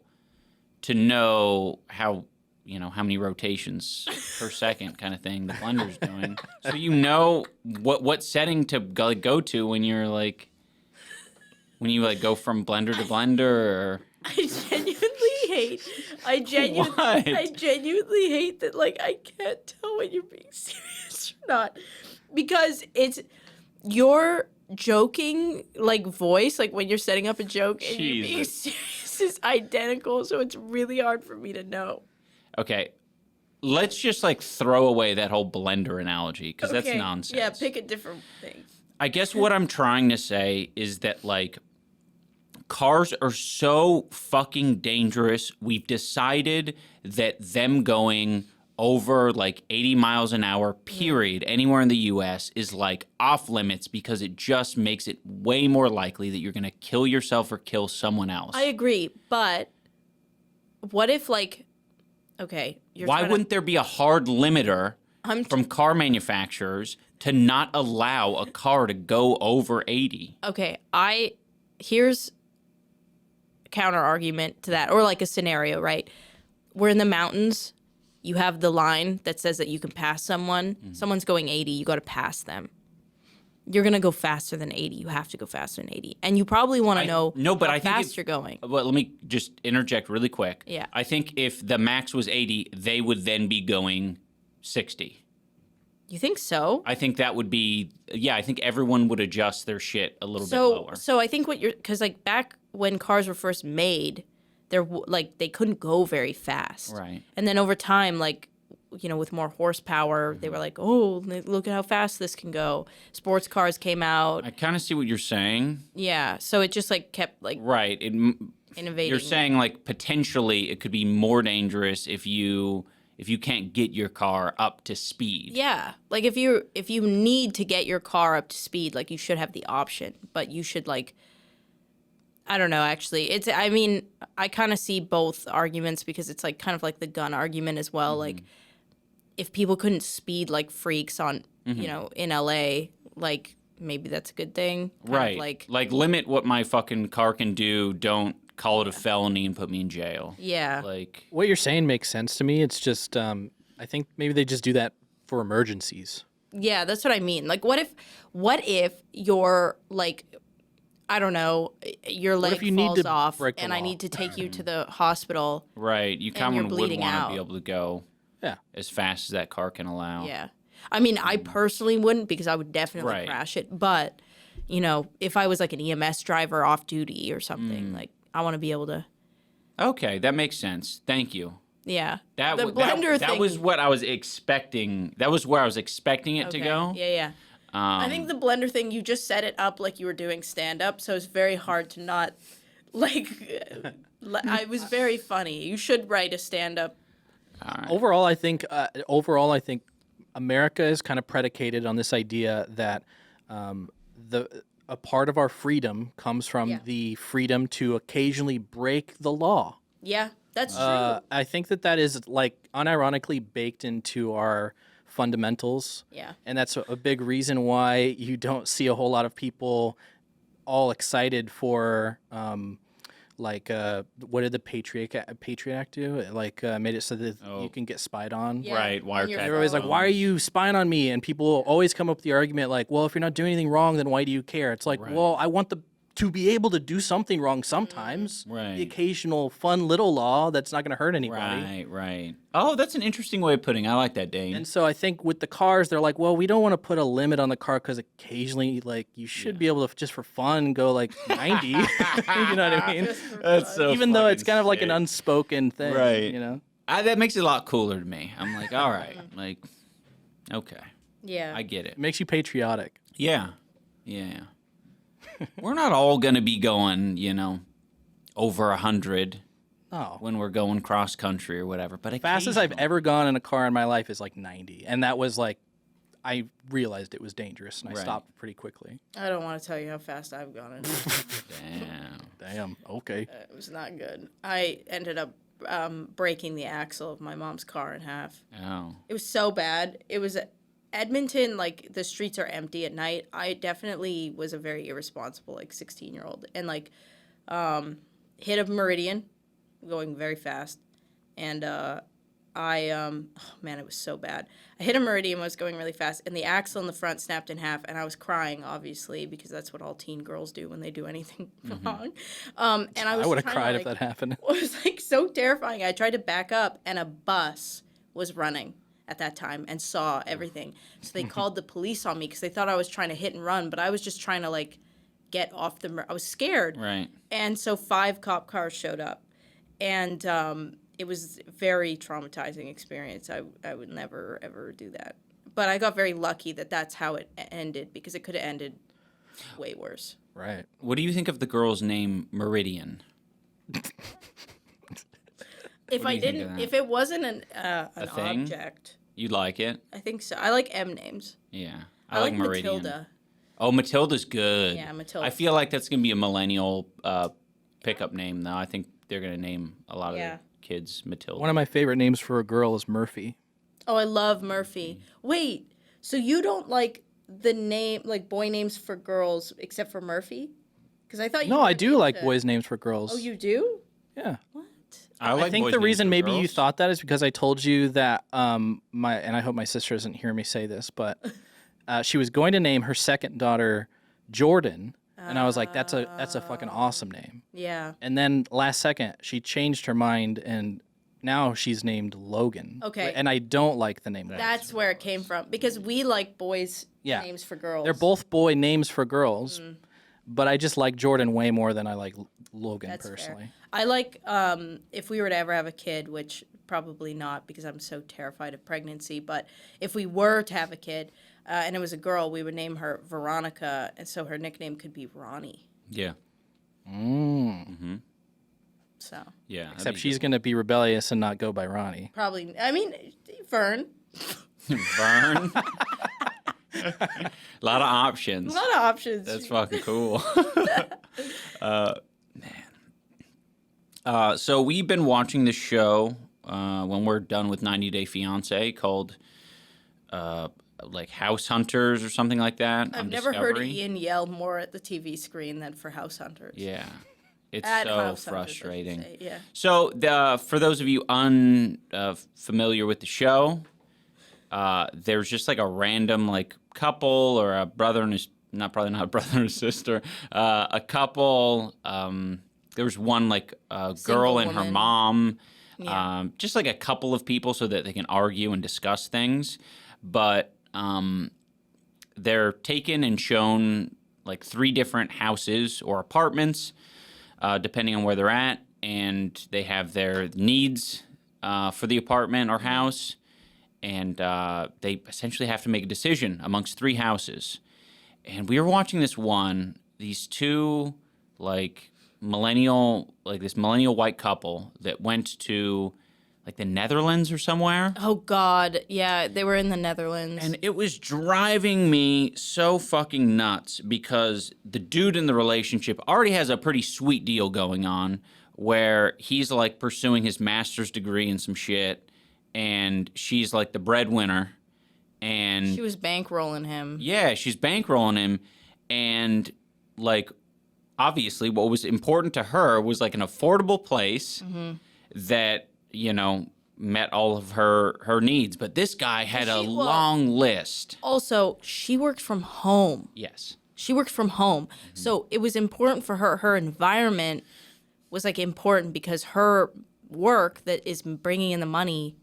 to know how how many rotations per second kind of thing the blender's doing. So you know what setting to go to when you're like, when you like go from blender to blender or... I genuinely hate that, like, I can't tell when you're being serious or not. Because it's your joking, like, voice, like, when you're setting up a joke and you're being serious is identical, so it's really hard for me to know. Okay, let's just, like, throw away that whole blender analogy, because that's nonsense. Yeah, pick a different thing. I guess what I'm trying to say is that, like, cars are so fucking dangerous. We've decided that them going over like 80 miles an hour, period, anywhere in the U.S. is like off limits because it just makes it way more likely that you're going to kill yourself or kill someone else. I agree, but what if, like, okay, why wouldn't there be a hard limiter from car manufacturers to not allow a car to go over 80? Okay, here's counter argument to that, or like a scenario, right? We're in the mountains. You have the line that says that you can pass someone. Someone's going 80. You got to pass them. You're going to go faster than 80. You have to go faster than 80. And you probably want to know how fast you're going. But let me just interject really quick. Yeah. I think if the max was 80, they would then be going 60. You think so? I think that would be, I think everyone would adjust their shit a little bit lower. So I think because like back when cars were first made, they couldn't go very fast. Right. And then over time, like, with more horsepower, they were like, oh, look at how fast this can go. Sports cars came out. I kind of see what you're saying. Yeah. So it just like kept like right. Innovating. You're saying like potentially it could be more dangerous if you can't get your car up to speed. Yeah. Like if you need to get your car up to speed, like you should have the option, but you should like, I don't know, actually. I kind of see both arguments because it's like kind of like the gun argument as well. Like if people couldn't speed like freaks on, in LA, like maybe that's a good thing. Right. Like limit what my fucking car can do. Don't call it a felony and put me in jail. Yeah. Like what you're saying makes sense to me. It's just I think maybe they just do that for emergencies. Yeah, that's what I mean. Like what if you're like, I don't know, your leg falls off and I need to take you to the hospital. Right. You kind of would want to be able to go Yeah. as fast as that car can allow. Yeah. I mean, I personally wouldn't because I would definitely crash it. But, if I was like an EMS driver off duty or something, like I want to be able to. Okay, that makes sense. Thank you. Yeah. That was what I was expecting. That was where I was expecting it to go. Yeah. I think the blender thing, you just set it up like you were doing stand-up, so it's very hard to not, like, it was very funny. You should write a stand-up. Right. Overall, I think America is kind of predicated on this idea that a part of our freedom comes from the freedom to occasionally break the law. Yeah, that's true. I think that is, like, unironically baked into our fundamentals. Yeah. And that's a big reason why you don't see a whole lot of people all excited for what did the Patriot Act do? Like made it so that you can get spied on. Yeah. Right, wiretap. Everybody's like, why are you spying on me? And people always come up with the argument like, well, if you're not doing anything wrong, then why do you care? It's like, well, I want to be able to do something wrong sometimes. Right. The occasional fun little law that's not going to hurt anybody. Right. Oh, that's an interesting way of putting it. I like that, Dane. And so I think with the cars, they're like, well, we don't want to put a limit on the car because occasionally, like, you should be able to, just for fun, go like 90. You know what I mean? That's so even though it's kind of like an unspoken thing. Right. That makes it a lot cooler to me. I'm like, all right. Like, okay. Yeah. I get it. It makes you patriotic. Yeah. We're not all going to be going, over 100 when we're going cross country or whatever. But fastest I've ever gone in a car in my life is like 90. And that was like, I realized it was dangerous and I stopped pretty quickly. I don't want to tell you how fast I've gone in. Damn. Okay. It was not good. I ended up breaking the axle of my mom's car in half. Oh. It was so bad. It was Edmonton, like, the streets are empty at night. I definitely was a very irresponsible, like, 16-year-old. And, like, hit a meridian, going very fast. And oh man, it was so bad. I hit a meridian, was going really fast, and the axle in the front snapped in half, and I was crying, obviously, because that's what all teen girls do when they do anything wrong. And I would have cried if that happened. It was like so terrifying. I tried to back up, and a bus was running at that time and saw everything. So they called the police on me because they thought I was trying to hit and run, but I was just trying to like get off I was scared. Right. And so 5 cop cars showed up, and it was a very traumatizing experience. I would never, ever do that. But I got very lucky that that's how it ended, because it could have ended way worse. Right. What do you think of the girl's name, Meridian? If it wasn't an object, you'd like it? I think so. I like M names. Yeah. I like Meridian. Matilda. Oh, Matilda's good. Yeah, Matilda. I feel like that's going to be a millennial pickup name, though. I think they're going to name a lot of their kids Matilda. One of my favorite names for a girl is Murphy. Oh, I love Murphy. Wait, so you don't like the name, like boy names for girls, except for Murphy? Because I thought you. No, I do like boys' names for girls. Oh, you do? Yeah. What? I think the reason maybe you thought that is because I told you that and I hope my sister doesn't hear me say this, but she was going to name her second daughter Jordan. And I was like, that's a fucking awesome name. Yeah. And then last second, she changed her mind, and now she's named Logan. Okay. And I don't like the name. That's where it came from, because we like boys' names for girls. They're both boy names for girls, but I just like Jordan way more than I like Logan personally. Fair. I like, if we were to ever have a kid, which probably not because I'm so terrified of pregnancy, but if we were to have a kid, and it was a girl, we would name her Veronica, and so her nickname could be Ronnie. Yeah. Mm-hmm. So. Yeah. Except she's going to be rebellious and not go by Ronnie. Probably. I mean, Vern. Vern. A lot of options. A lot of options. That's fucking cool. Man. So we've been watching this show when we're done with 90 Day Fiancé called like House Hunters or something like that. I've never heard Ian yell more at the TV screen than for House Hunters. Yeah. It's at so House frustrating. Hunters, yeah. So for those of you unfamiliar with the show, there's just like a random like couple or a brother and his probably not a brother and sister, a couple. There was one like a girl and her mom, just like a couple of people so that they can argue and discuss things, but they're taken and shown like 3 different houses or apartments, depending on where they're at, and they have their needs for the apartment or house, and they essentially have to make a decision amongst 3 houses. And we were watching these 2 like this millennial white couple that went to like the Netherlands or somewhere. Oh God, yeah, they were in the Netherlands. And it was driving me so fucking nuts because the dude in the relationship already has a pretty sweet deal going on where he's like pursuing his master's degree in some shit, and she's like the breadwinner, and she was bankrolling him. Yeah, she's bankrolling him, and like obviously what was important to her was like an affordable place that, you know, met all of her needs. But this guy had a long list. Also, she worked from home. Yes. She worked from home. So it was important for her. Her environment was like important because her work that is bringing in the money,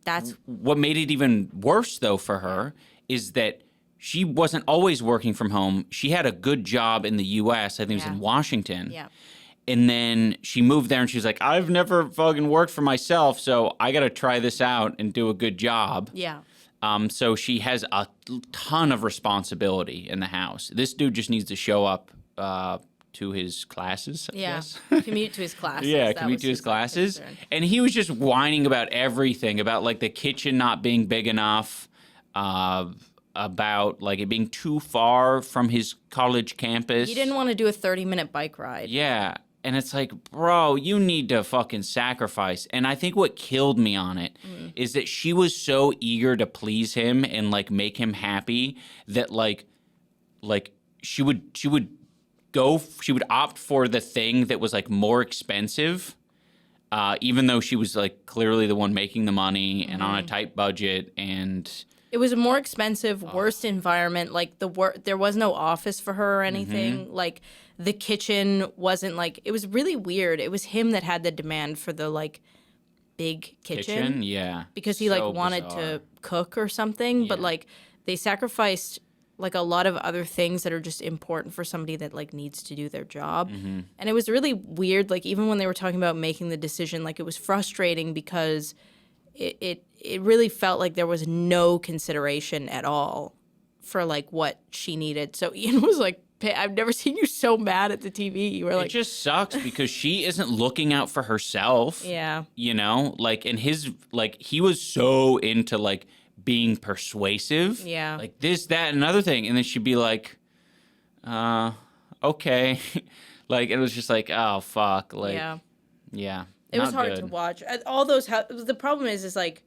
that's... What made it even worse, though, for her is that she wasn't always working from home. She had a good job in the U.S. I think it was in Washington. Yeah. And then she moved there and she was like, I've never fucking worked for myself, so I got to try this out and do a good job. Yeah. So she has a ton of responsibility in the house. This dude just needs to show up to his classes, I guess. Commute to his classes. Yeah, commute to his classes. And he was just whining about everything, about like the kitchen not being big enough, about like it being too far from his college campus. He didn't want to do a 30-minute bike ride. Yeah. And it's like, bro, you need to fucking sacrifice. And I think what killed me on it is that she was so eager to please him and like make him happy that like she would opt for the thing that was like more expensive even though she was like clearly the one making the money and on a tight budget. And it was a more expensive, worse environment. Like there was no office for her or anything. Like the kitchen wasn't like, it was really weird. It was him that had the demand for the like big kitchen. Yeah. Because he like wanted to cook or something. But like they sacrificed like a lot of other things that are just important for somebody that like needs to do their job. And it was really weird. Like even when they were talking about making the decision, like it was frustrating because it really felt like there was no consideration at all for like what she needed. So Ian was like, I've never seen you so mad at the TV. You were like, it just sucks because she isn't looking out for herself. Yeah. You know, like, and he was so into like being persuasive. Yeah. Like this, that, and another thing. And then she'd be like, okay. Like, it was just like, oh, fuck. Like, yeah. It was hard to watch. All those, the problem is like,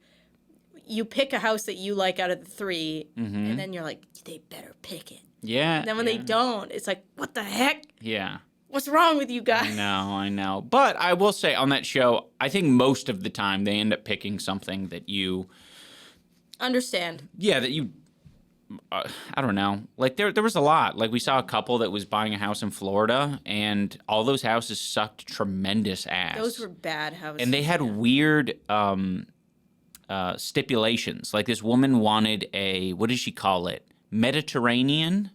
you pick a house that you like out of the three, and then you're like, they better pick it. Yeah. And then when they don't, it's like, what the heck? Yeah. What's wrong with you guys? I know. But I will say on that show, I think most of the time they end up picking something that you understand. Yeah, that you. I don't know. Like there was a lot. Like we saw a couple that was buying a house in Florida, and all those houses sucked tremendous ass. Those were bad houses. And they had weird stipulations. Like this woman wanted a, what did she call it? Mediterranean.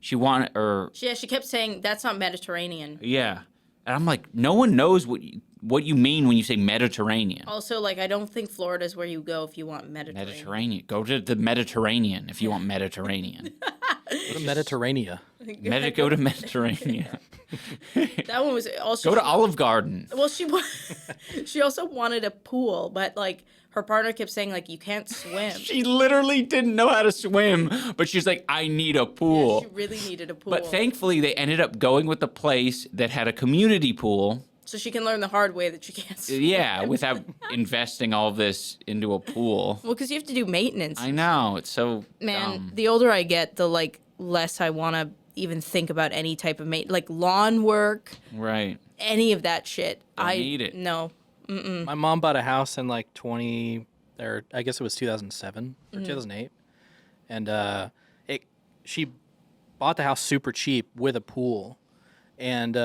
She wanted, she kept saying that's not Mediterranean. Yeah, and I'm like, no one knows what you mean when you say Mediterranean. Also, like, I don't think Florida is where you go if you want Mediterranean. Go to the Mediterranean if you want Mediterranean. Go to Mediterranean. Go to Mediterranean. That one was also. Go to Olive Garden. Well, she also wanted a pool, but like her partner kept saying like you can't swim. She literally didn't know how to swim, but she's like, I need a pool. Yeah, she really needed a pool. But thankfully, they ended up going with the place that had a community pool. So she can learn the hard way that she can't swim. Yeah, without investing all this into a pool. Well, because you have to do maintenance. I know, it's so dumb. The older I get, the like less I want to even think about any type of maintenance, like lawn work. Right. Any of that shit. I need it. No. My mom bought a house in like 20, or I guess it was 2007 or 2008, and she bought the house super cheap with a pool, and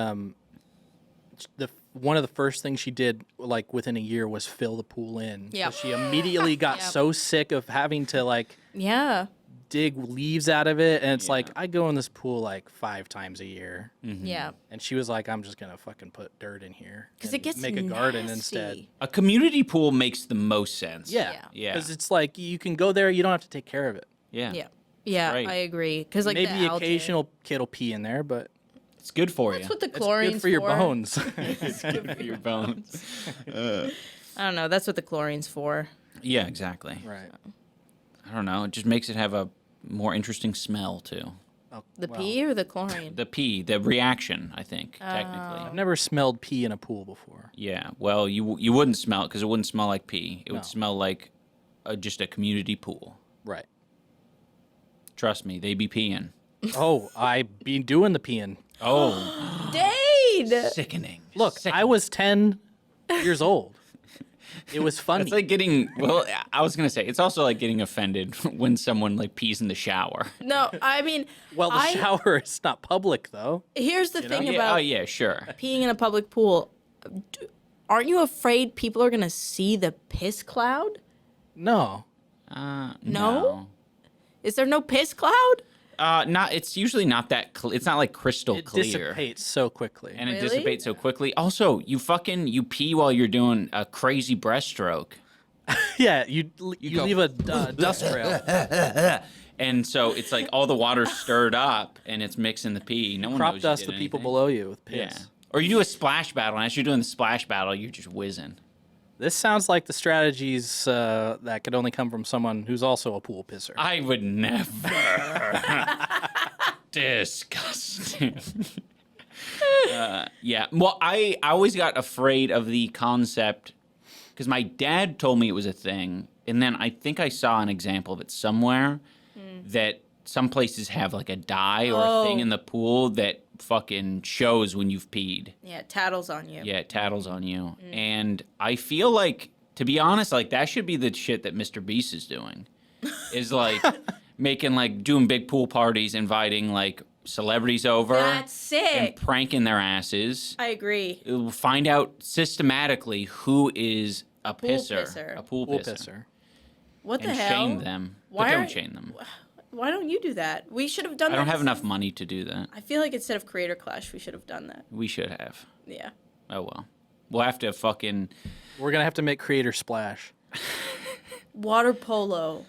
one of the first things she did like within a year was fill the pool in. Yeah. She immediately got so sick of having to like dig leaves out of it, and it's like I go in this pool like 5 times a year. Yeah. And she was like, I'm just gonna fucking put dirt in here because it gets make a garden instead. A community pool makes the most sense. Yeah. Because it's like you can go there, you don't have to take care of it. Yeah. I agree. Because like maybe the occasional kid will pee in there, but it's good for you. That's what the chlorine's good for your bones. It's good for your bones. I don't know. That's what the chlorine's for. Yeah, exactly. Right. I don't know. It just makes it have a more interesting smell too. Oh, the pee or the chlorine? The pee, the reaction, I think, technically. I've never smelled pee in a pool before. Yeah. Well, you wouldn't smell it because it wouldn't smell like pee. It would smell like just a community pool. Right. Trust me, they be peeing. Oh, I be doing the peeing. Oh. Dane! Sickening. Look, I was 10 years old. It was funny. It's like getting, well, I was going to say, it's also like getting offended when someone like pees in the shower. No, I mean. Well, the shower is not public, though. Here's the thing Yeah, about sure. peeing in a public pool. Aren't you afraid people are going to see the piss cloud? No. No? Is there no piss cloud? It's usually not that it's not like crystal clear. It dissipates so quickly. And it dissipates so quickly. Also, you pee while you're doing a crazy breaststroke. Yeah, you leave a dust trail. And so it's like all the water's stirred up and it's mixing the pee. No one Crop knows dust you the did people anything. below you with piss. Yeah. Or you do a splash battle, and as you're doing the splash battle, you're just whizzing. This sounds like the strategies that could only come from someone who's also a pool pisser. I would never. Disgusting. Yeah. Well, I always got afraid of the concept because my dad told me it was a thing, and then I think I saw an example of it somewhere that some places have like a dye or a thing in the pool that fucking shows when you've peed. Yeah, it tattles on you. Yeah, it tattles on you. And I feel like, to be honest, like that should be the shit that Mr. Beast is doing. Is like doing big pool parties, inviting like celebrities over. That's sick. And pranking their asses. I agree. Find out systematically who is a Pool pisser. A pool pisser. What the and hell? shame them. But don't shame them. Why don't you do that? We should have done that. I don't have enough money to do that. I feel like instead of Creator Clash, we should have done that. We should have. Yeah. Oh, well. We'll have to fucking... We're going to have to make Creator Splash. Water polo.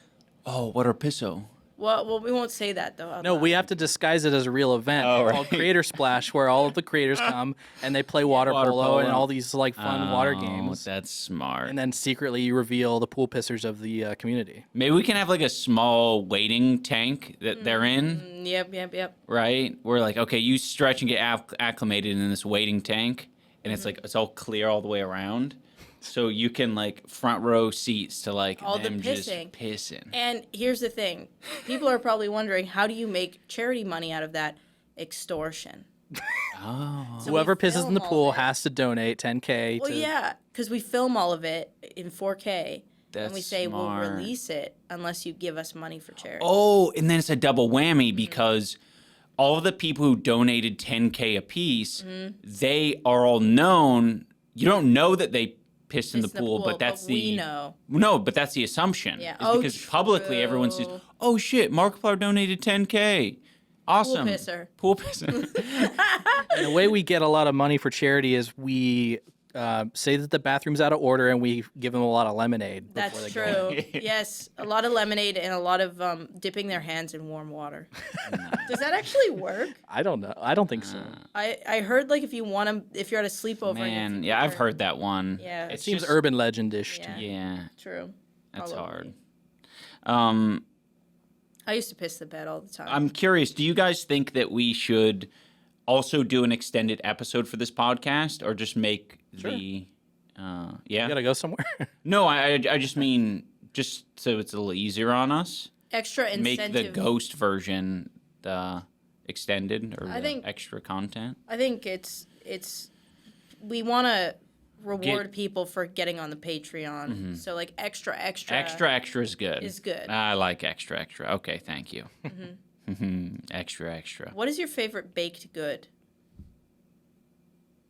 Oh, what are pisso? Well, we won't say that, though. No, we have to disguise it as a real event called Creator Splash, where all of the creators come and they play water polo and all these like fun water games. That's smart. And then secretly you reveal the pool pissers of the community. Maybe we can have like a small waiting tank that they're in. Yep. Right? We're like, okay, you stretch and get acclimated in this waiting tank, and it's like it's all clear all the way around. So you can like front row seats to like all them the pissing. Just pissing. And here's the thing. People are probably wondering, how do you make charity money out of that? Extortion. Oh. So whoever pisses in the pool has to donate $10K. Well, yeah, because we film all of it in 4K. That's and we say smart. we'll release it unless you give us money for charity. Oh, and then it's a double whammy because all of the people who donated $10K a piece, they are all known. You don't know that they pissed in the pool, but that's we know. No, but that's the assumption. Yeah. Because publicly everyone says, "Oh shit, Markiplier donated $10K. Awesome." Pool pisser. And the way we get a lot of money for charity is we say that the bathroom's out of order and we give them a lot of lemonade. That's true. Yes, a lot of lemonade and a lot of dipping their hands in warm water. Does that actually work? I don't know. I don't think so. I heard like if you're at a sleepover. Man, yeah, I've heard that one. Yeah, it seems urban legend-ish. Yeah. Yeah. True. That's hard. I used to piss the bed all the time. I'm curious, do you guys think that we should also do an extended episode for this podcast, or just make the yeah? You gotta go somewhere. No, I just mean just so it's a little easier on us. Extra incentive. Make the ghost version the extended or extra content. I think it's we want to reward people for getting on the Patreon. So like extra is good. Is good. I like extra. Okay, thank you. Extra. What is your favorite baked good?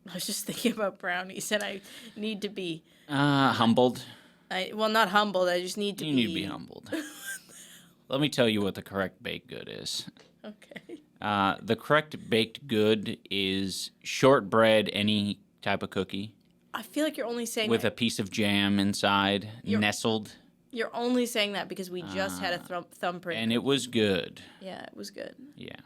I was just thinking about brownies, and I need to be humbled. Not humbled. I just need to. You need to be humbled. Let me tell you what the correct baked good is. Okay. The correct baked good is shortbread, any type of cookie. I feel like you're only saying with a piece of jam inside, nestled. You're only saying that because we just had a thumbprint. And it was good. Yeah, it was good. Yeah.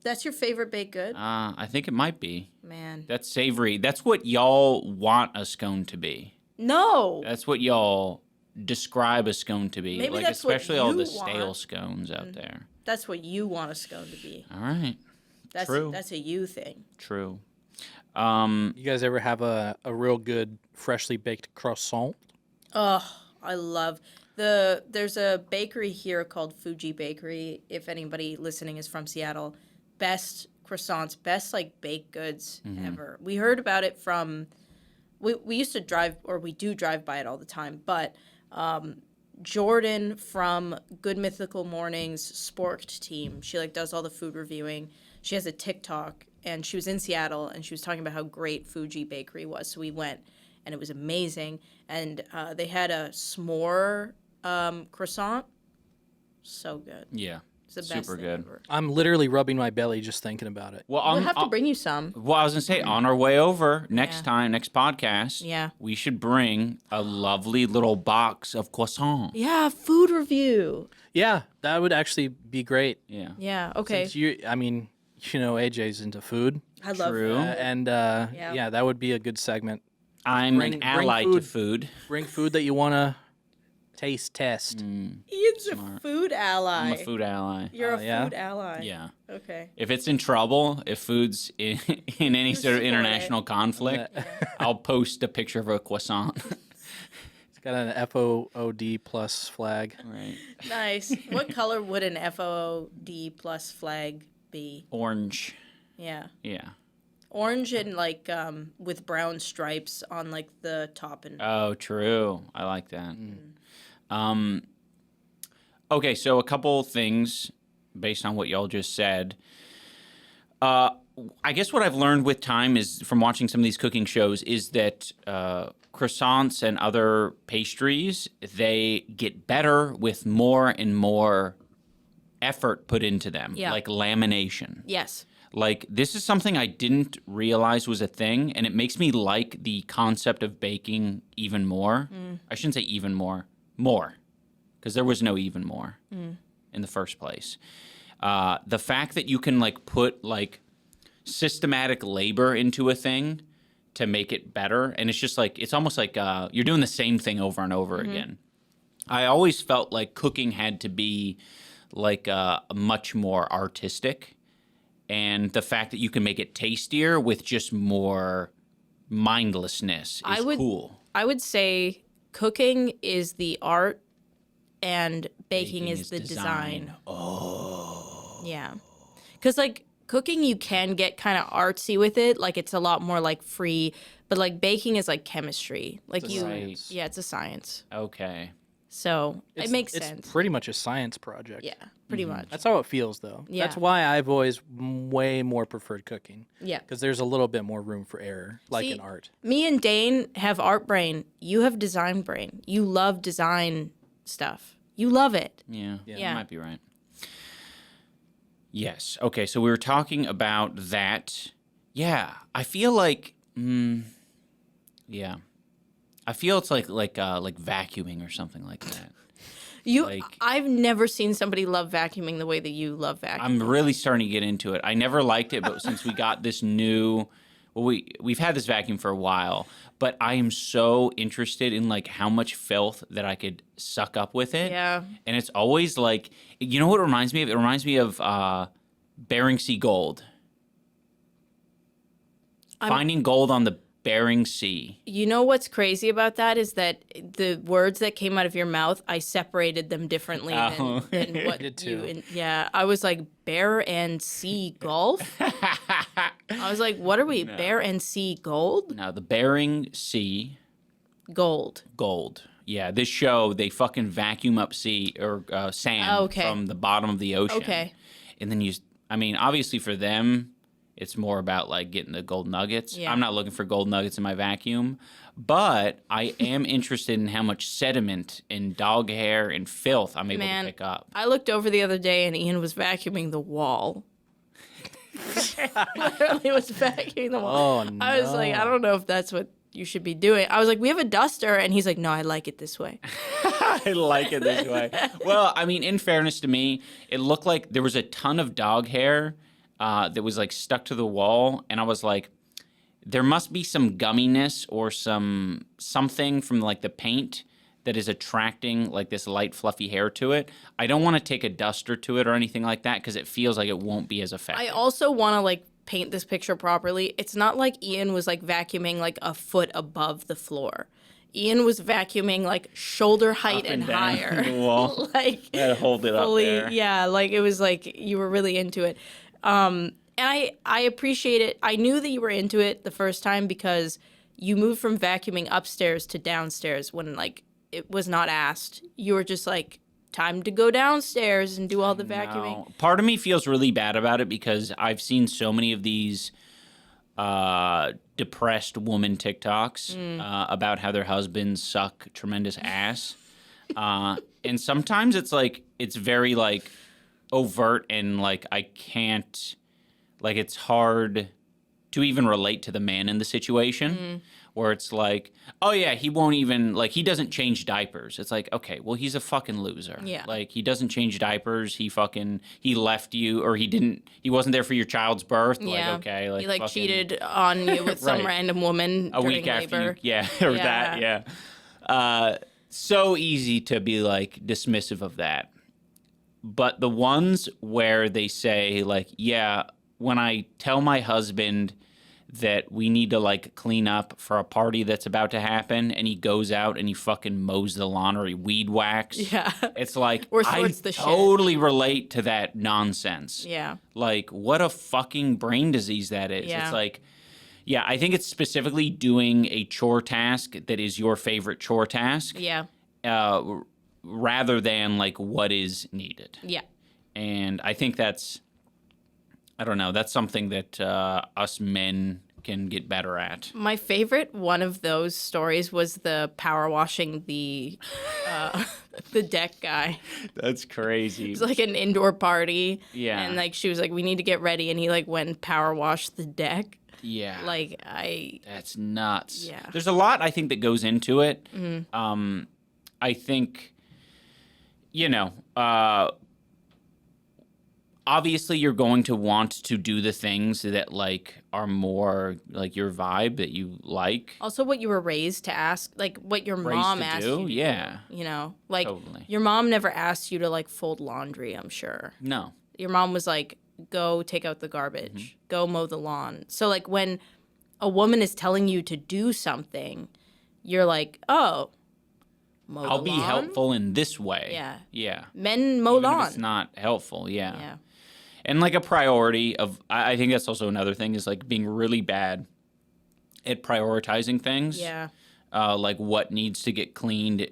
That's your favorite baked good? I think it might be. Man. That's savory. That's what y'all want a scone to be. No. That's what y'all describe a scone to be. Maybe like that's especially what all you the stale scones out there. That's what you want a scone to be. All right. True. That's a you thing. True. You guys ever have a real good freshly baked croissant? Oh, I love there's a bakery here called Fuji Bakery. If anybody listening is from Seattle, best croissants, best like baked goods ever. We heard about it from we used to drive, or we do drive by it all the time, but Jordan from Good Mythical Mornings Sporked team, she like does all the food reviewing. She has a TikTok, and she was in Seattle, and she was talking about how great Fuji Bakery was. So we went, and it was amazing. And they had a s'more croissant. So good. Yeah. It's the best super thing good. ever. I'm literally rubbing my belly just thinking about it. Well, We'll have to bring you some. Well, I was gonna say on our way over next podcast. Yeah. We should bring a lovely little box of croissants. Yeah, food review. Yeah, that would actually be great. Yeah. Yeah. Okay. Since AJ's into food. I love True. food. Yeah, that would be a good segment. I'm an ally to food. Bring food that you want to test. Ian's a food ally. I'm a food ally. You're a yeah? food ally. Yeah. Okay. If it's in trouble, if food's in any sort of international conflict, I'll post a picture of a croissant. It's got an FOOD plus flag. Right. Nice. What color would an FOOD plus flag be? Orange. Yeah. Yeah. Orange and like with brown stripes on like the top and. Oh, true. I like that. Okay, so a couple things based on what y'all just said. I guess what I've learned with time is from watching some of these cooking shows is that croissants and other pastries, they get better with more and more effort put into them, like lamination. Yes. Like, this is something I didn't realize was a thing, and it makes me like the concept of baking even more. I shouldn't say even more, because there was no even more in the first place. The fact that you can, like, put, like, systematic labor into a thing to make it better, and it's just, like, it's almost like you're doing the same thing over and over again. I always felt like cooking had to be, like, much more artistic. And the fact that you can make it tastier with just more mindlessness is cool. I would say cooking is the art and baking is the design. Oh. Yeah. Because, like, cooking, you can get kind of artsy with it. Like, it's a lot more, like, free. But, like, baking is, like, chemistry. Like, science. Yeah, it's a science. Okay. So it makes sense. It's pretty much a science project. Yeah, pretty much. That's how it feels, though. Yeah. That's why I've always way more preferred cooking. Yeah. Because there's a little bit more room for error, like in art. Me and Dane have art brain. You have design brain. You love design stuff. You love it. Yeah, you might be right. Yes. Okay, so we were talking about that. Yeah, I feel like, yeah. I feel it's like vacuuming or something like that. I've never seen somebody love vacuuming the way that you love vacuuming. I'm really starting to get into it. I never liked it, but since we got this new, we've had this vacuum for a while, but I am so interested in like how much filth that I could suck up with it. Yeah. And it's always like, you know what it reminds me of? It reminds me of Bering Sea gold. Finding gold on the Bering Sea. You know what's crazy about that is that the words that came out of your mouth, I separated them differently than what did too. Yeah, I was like, Bear and Sea Golf? I was like, what are we, Bear and Sea Gold? No, the Bering Sea. Gold. Yeah, this show, they fucking vacuum up sand from the bottom of the ocean. Okay. And then obviously for them, it's more about like getting the gold nuggets. Yeah. I'm not looking for gold nuggets in my vacuum, but I am interested in how much sediment and dog hair and filth I'm able to pick up. I looked over the other day and Ian was vacuuming the wall. Literally was vacuuming the wall. Oh, no. I was like, I don't know if that's what you should be doing. I was like, we have a duster. And he's like, no, I like it this way. I like it this way. Well, I mean, in fairness to me, it looked like there was a ton of dog hair that was like stuck to the wall, and I was like, there must be some gumminess or something from like the paint that is attracting like this light fluffy hair to it. I don't want to take a duster to it or anything like that because it feels like it won't be as effective. I also want to like paint this picture properly. It's not like Ian was like vacuuming like a foot above the floor. Ian was vacuuming like shoulder height and higher. The wall. Like hold it fully, up there. Yeah, like it was like you were really into it. And I appreciate it. I knew that you were into it the first time because you moved from vacuuming upstairs to downstairs when like it was not asked. You were just like, time to go downstairs and do all the vacuuming. No. Part of me feels really bad about it because I've seen so many of these depressed woman TikToks about how their husbands suck tremendous ass. And sometimes it's like, it's very like overt and like I can't, like it's hard to even relate to the man in the situation where it's like, oh yeah, he won't even, like he doesn't change diapers. It's like, okay, well he's a fucking loser. Yeah. Like he doesn't change diapers. He left you or he wasn't there for your child's birth. Yeah. Like, okay. Like he like fucking, cheated on you with some random woman a during week after labor. or that. Yeah. So easy to be like dismissive of that. But the ones where they say like, yeah, when I tell my husband that we need to like clean up for a party that's about to happen, and he goes out and he fucking mows the lawn or he weed whacks. Yeah. It's like, Or I sorts the totally relate to that nonsense. Yeah. Like, what a fucking brain disease that is. Yeah. It's like, yeah, I think it's specifically doing a chore task that is your favorite chore task. Yeah. Rather than like what is needed. Yeah. And I think that's, I don't know, that's something that us men can get better at. My favorite one of those stories was the power washing the deck guy. That's crazy. It was like an indoor party. Yeah. And like she was like, we need to get ready, and he like went and power washed the deck. Yeah. Like That's nuts. Yeah. There's a lot I think that goes into it. Mm-hmm. I think, you know, obviously you're going to want to do the things that like are more like your vibe that you like. Also what you were raised to ask, like what your mom asked you to do, yeah. you know? Like Totally. your mom never asked you to like fold laundry, I'm sure. No. Your mom was like, go take out the garbage, go mow the lawn. So like when a woman is telling you to do something, you're like, oh, mow the lawn? I'll be helpful in this way. Yeah. Yeah. Men mow Even if lawn. it's not helpful, yeah. Yeah. And like a priority of, I think that's also another thing, is like being really bad at prioritizing things. Yeah. Like what needs to get cleaned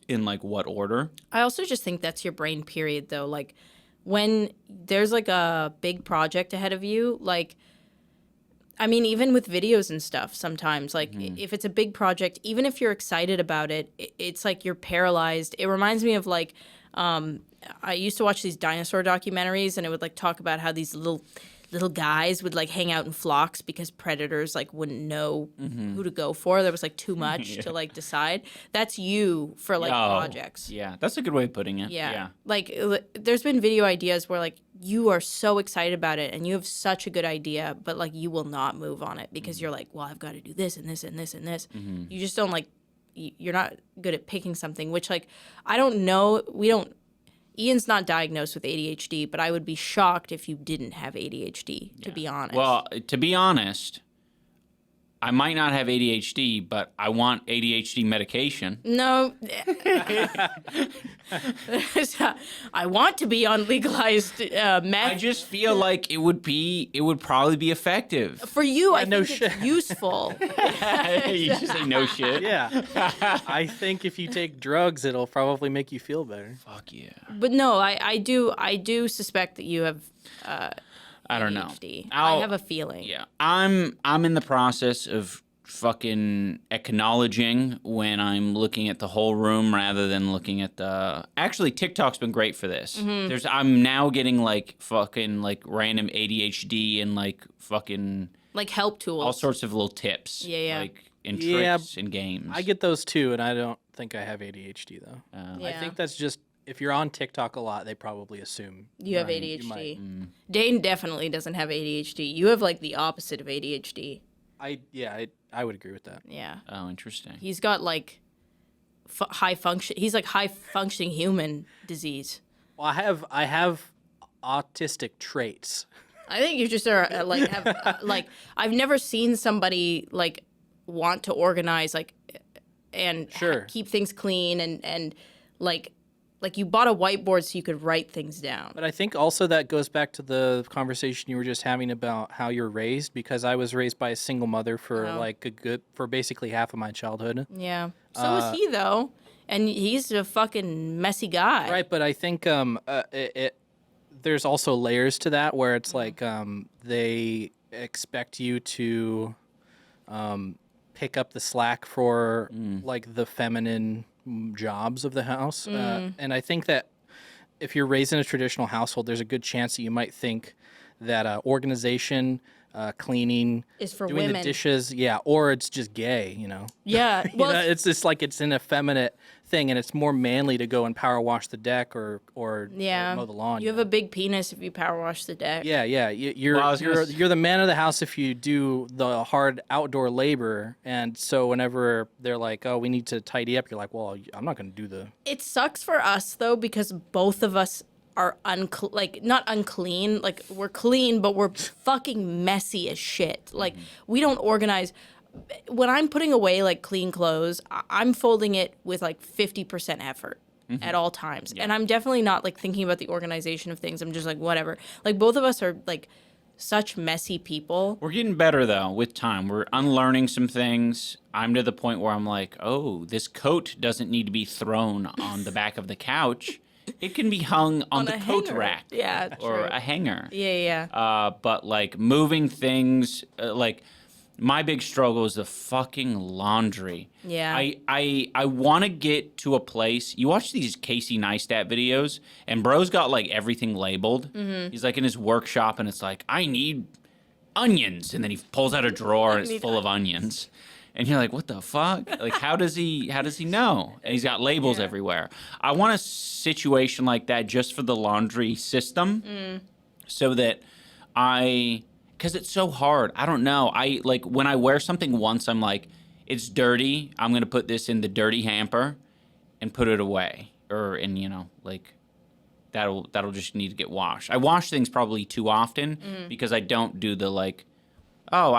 in like what order. I also just think that's your brain period though. Like when there's like a big project ahead of you, like, I mean, even with videos and stuff sometimes, like if it's a big project, even if you're excited about it, it's like you're paralyzed. It reminds me of like, I used to watch these dinosaur documentaries, and it would like talk about how these little guys would like hang out in flocks because predators like wouldn't know who to go for. There was like too much to like decide. That's you for like projects. Yeah, that's a good way of putting it. Yeah. Like there's been video ideas where like you are so excited about it and you have such a good idea, but like you will not move on it because you're like, well, I've got to do this and this and this and this. You just don't like, you're not good at picking something, which like, I don't know. Ian's not diagnosed with ADHD, but I would be shocked if you didn't have ADHD, to be honest. Well, to be honest, I might not have ADHD, but I want ADHD medication. No. I want to be on legalized meth. I just feel like it would probably be effective. For you, I think it's useful. You just say no shit. Yeah. I think if you take drugs, it'll probably make you feel better. Fuck yeah. But no, I do suspect that you have I don't know. ADHD. I have a feeling. Yeah. I'm in the process of fucking acknowledging when I'm looking at the whole room rather than looking at the... Actually, TikTok's been great for this. I'm now getting like fucking like random ADHD and like fucking... Like help tools. All sorts of little tips. Yeah. Like in tricks and games. I get those too, and I don't think I have ADHD though. I think that's just... If you're on TikTok a lot, they probably assume you have ADHD. Dane definitely doesn't have ADHD. You have like the opposite of ADHD. I would agree with that. Yeah. Oh, interesting. He's got like high function. He's like high functioning human disease. Well, I have autistic traits. I think you just are like have like I've never seen somebody like want to organize like and keep things clean and like you bought a whiteboard so you could write things down. But I think also that goes back to the conversation you were just having about how you're raised, because I was raised by a single mother for for basically half of my childhood. Yeah. So was he though. And he's a fucking messy guy. Right, but I think there's also layers to that where it's like they expect you to pick up the slack for like the feminine jobs of the house. And I think that if you're raised in a traditional household, there's a good chance that you might think that organization, cleaning, is for doing women. The dishes, or it's just gay, you know. Yeah, well, it's just like it's an effeminate thing, and it's more manly to go and power wash the deck or mow the lawn. You have a big penis if you power wash the deck. Yeah. You're the man of the house if you do the hard outdoor labor, and so whenever they're like, "Oh, we need to tidy up," you're like, "Well, I'm not going to do the." It sucks for us though because both of us are not unclean. Like, we're clean, but we're fucking messy as shit. Like, we don't organize. When I'm putting away, like, clean clothes, I'm folding it with, like, 50% effort at all times. Yeah. And I'm definitely not, like, thinking about the organization of things. I'm just like, whatever. Like, both of us are, like, such messy people. We're getting better, though, with time. We're unlearning some things. I'm to the point where I'm like, oh, this coat doesn't need to be thrown on the back of the couch. It can be hung on the coat rack. Yeah, or a hanger. Yeah. But, like, moving things, like, my big struggle is the fucking laundry. Yeah. I want to get to a place. You watch these Casey Neistat videos, and bro's got, like, everything labeled. Mm-hmm. He's, like, in his workshop, and it's like, I need onions. And then he pulls out a drawer, and it's full of onions. And you're like, what the fuck? Like, how does he know? And he's got labels everywhere. I want a situation like that just for the laundry system so that because it's so hard. I don't know. When I wear something once, I'm like, it's dirty. I'm going to put this in the dirty hamper and put it away. That'll just need to get washed. I wash things probably too often because I don't do the, like,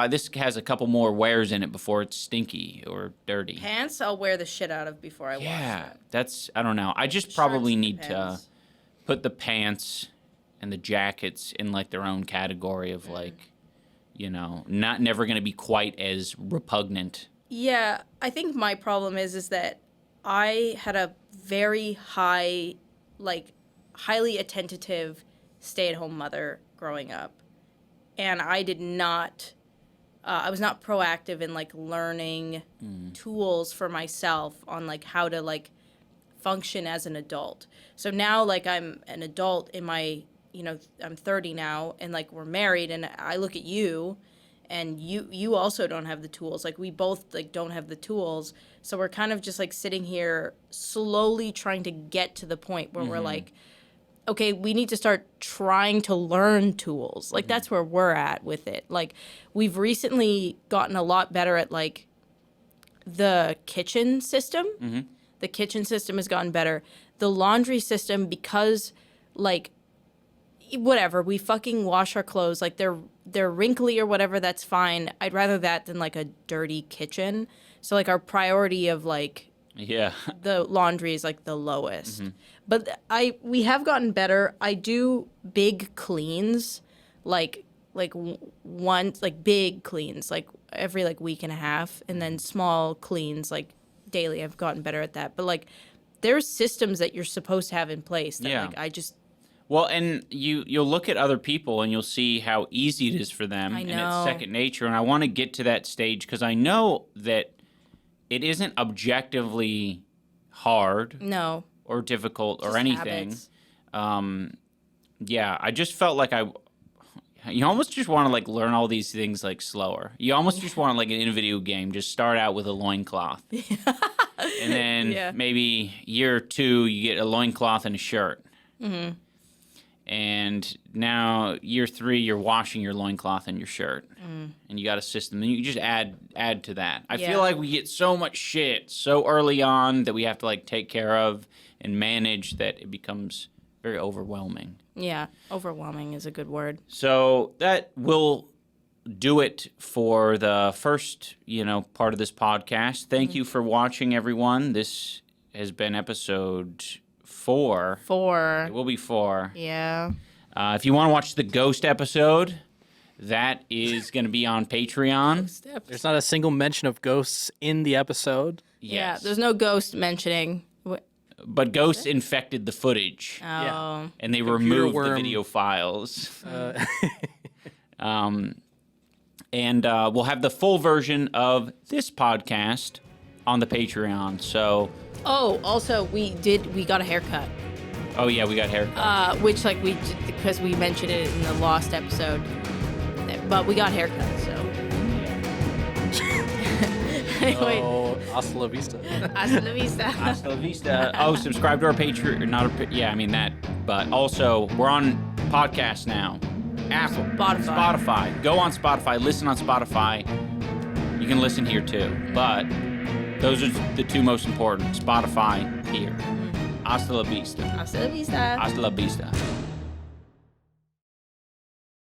this has a couple more wears in it before it's stinky or dirty. Pants, I'll wear the shit out of before I wash them. I don't know. I just probably need to put the pants and the jackets in, like, their own category of, like, never going to be quite as repugnant. Yeah, I think my problem is that I had a very highly attentive stay-at-home mother growing up. And I did not... I was not proactive in, like, learning tools for myself on, like, how to, like, function as an adult. So now, like, I'm an adult in my, I'm 30 now, and, like, we're married, and I look at you, and you also don't have the tools. Like, we both, like, don't have the tools. So we're kind of just, like, sitting here slowly trying to get to the point where we're like, okay, we need to start trying to learn tools. Like, that's where we're at with it. Like, we've recently gotten a lot better at, like, the kitchen system. Mm-hmm. The kitchen system has gotten better. The laundry system, because, like, whatever, we fucking wash our clothes. Like, they're wrinkly or whatever, that's fine. I'd rather that than, like, a dirty kitchen. So, like, our priority of, like, the laundry is, like, the lowest. But we have gotten better. I do big cleans, like once, like, big cleans, like, every, like, week and a half, and then small cleans, like, daily. I've gotten better at that. But, like, there's systems that you're supposed to have in place that, like, I just... Well, and you'll look at other people and you'll see how easy it is for them. I know. And it's second nature. And I want to get to that stage because I know that it isn't objectively hard. No. Or difficult just or anything. Habits. I just felt like you almost just want to, like, learn all these things, like, slower. You almost just want to, like, in a video game, just start out with a loincloth. And then maybe year 2, you get a loincloth and a shirt. Mm-hmm. And now year 3, you're washing your loincloth and your shirt. And you got a system. And you just add to that. I feel like we get so much shit so early on that we have to, like, take care of and manage that it becomes very overwhelming. Yeah, overwhelming is a good word. So that will do it for the first, part of this podcast. Thank you for watching, everyone. This has been episode 4. 4. It will be 4. Yeah. If you want to watch the ghost episode, that is going to be on Patreon. There's not a single mention of ghosts in the episode. Yes. Yeah, there's no ghost mentioning. But ghosts infected the footage. Oh. Yeah. And they removed the video files. And we'll have the full version of this podcast on the Patreon. So. Oh, also, we got a haircut. Oh, yeah, we got haircut. Which, like, because we mentioned it in the Lost episode. But we got haircut, so. Anyway. Oh, hasta la vista. Hasta la vista. Hasta la vista. Oh, subscribe to our Patreon. But also, we're on podcasts now. Apple. Spotify. Go on Spotify. Listen on Spotify. You can listen here, too. But those are the 2 most important. Spotify, here. Hasta la vista. Hasta la vista. Hasta la vista.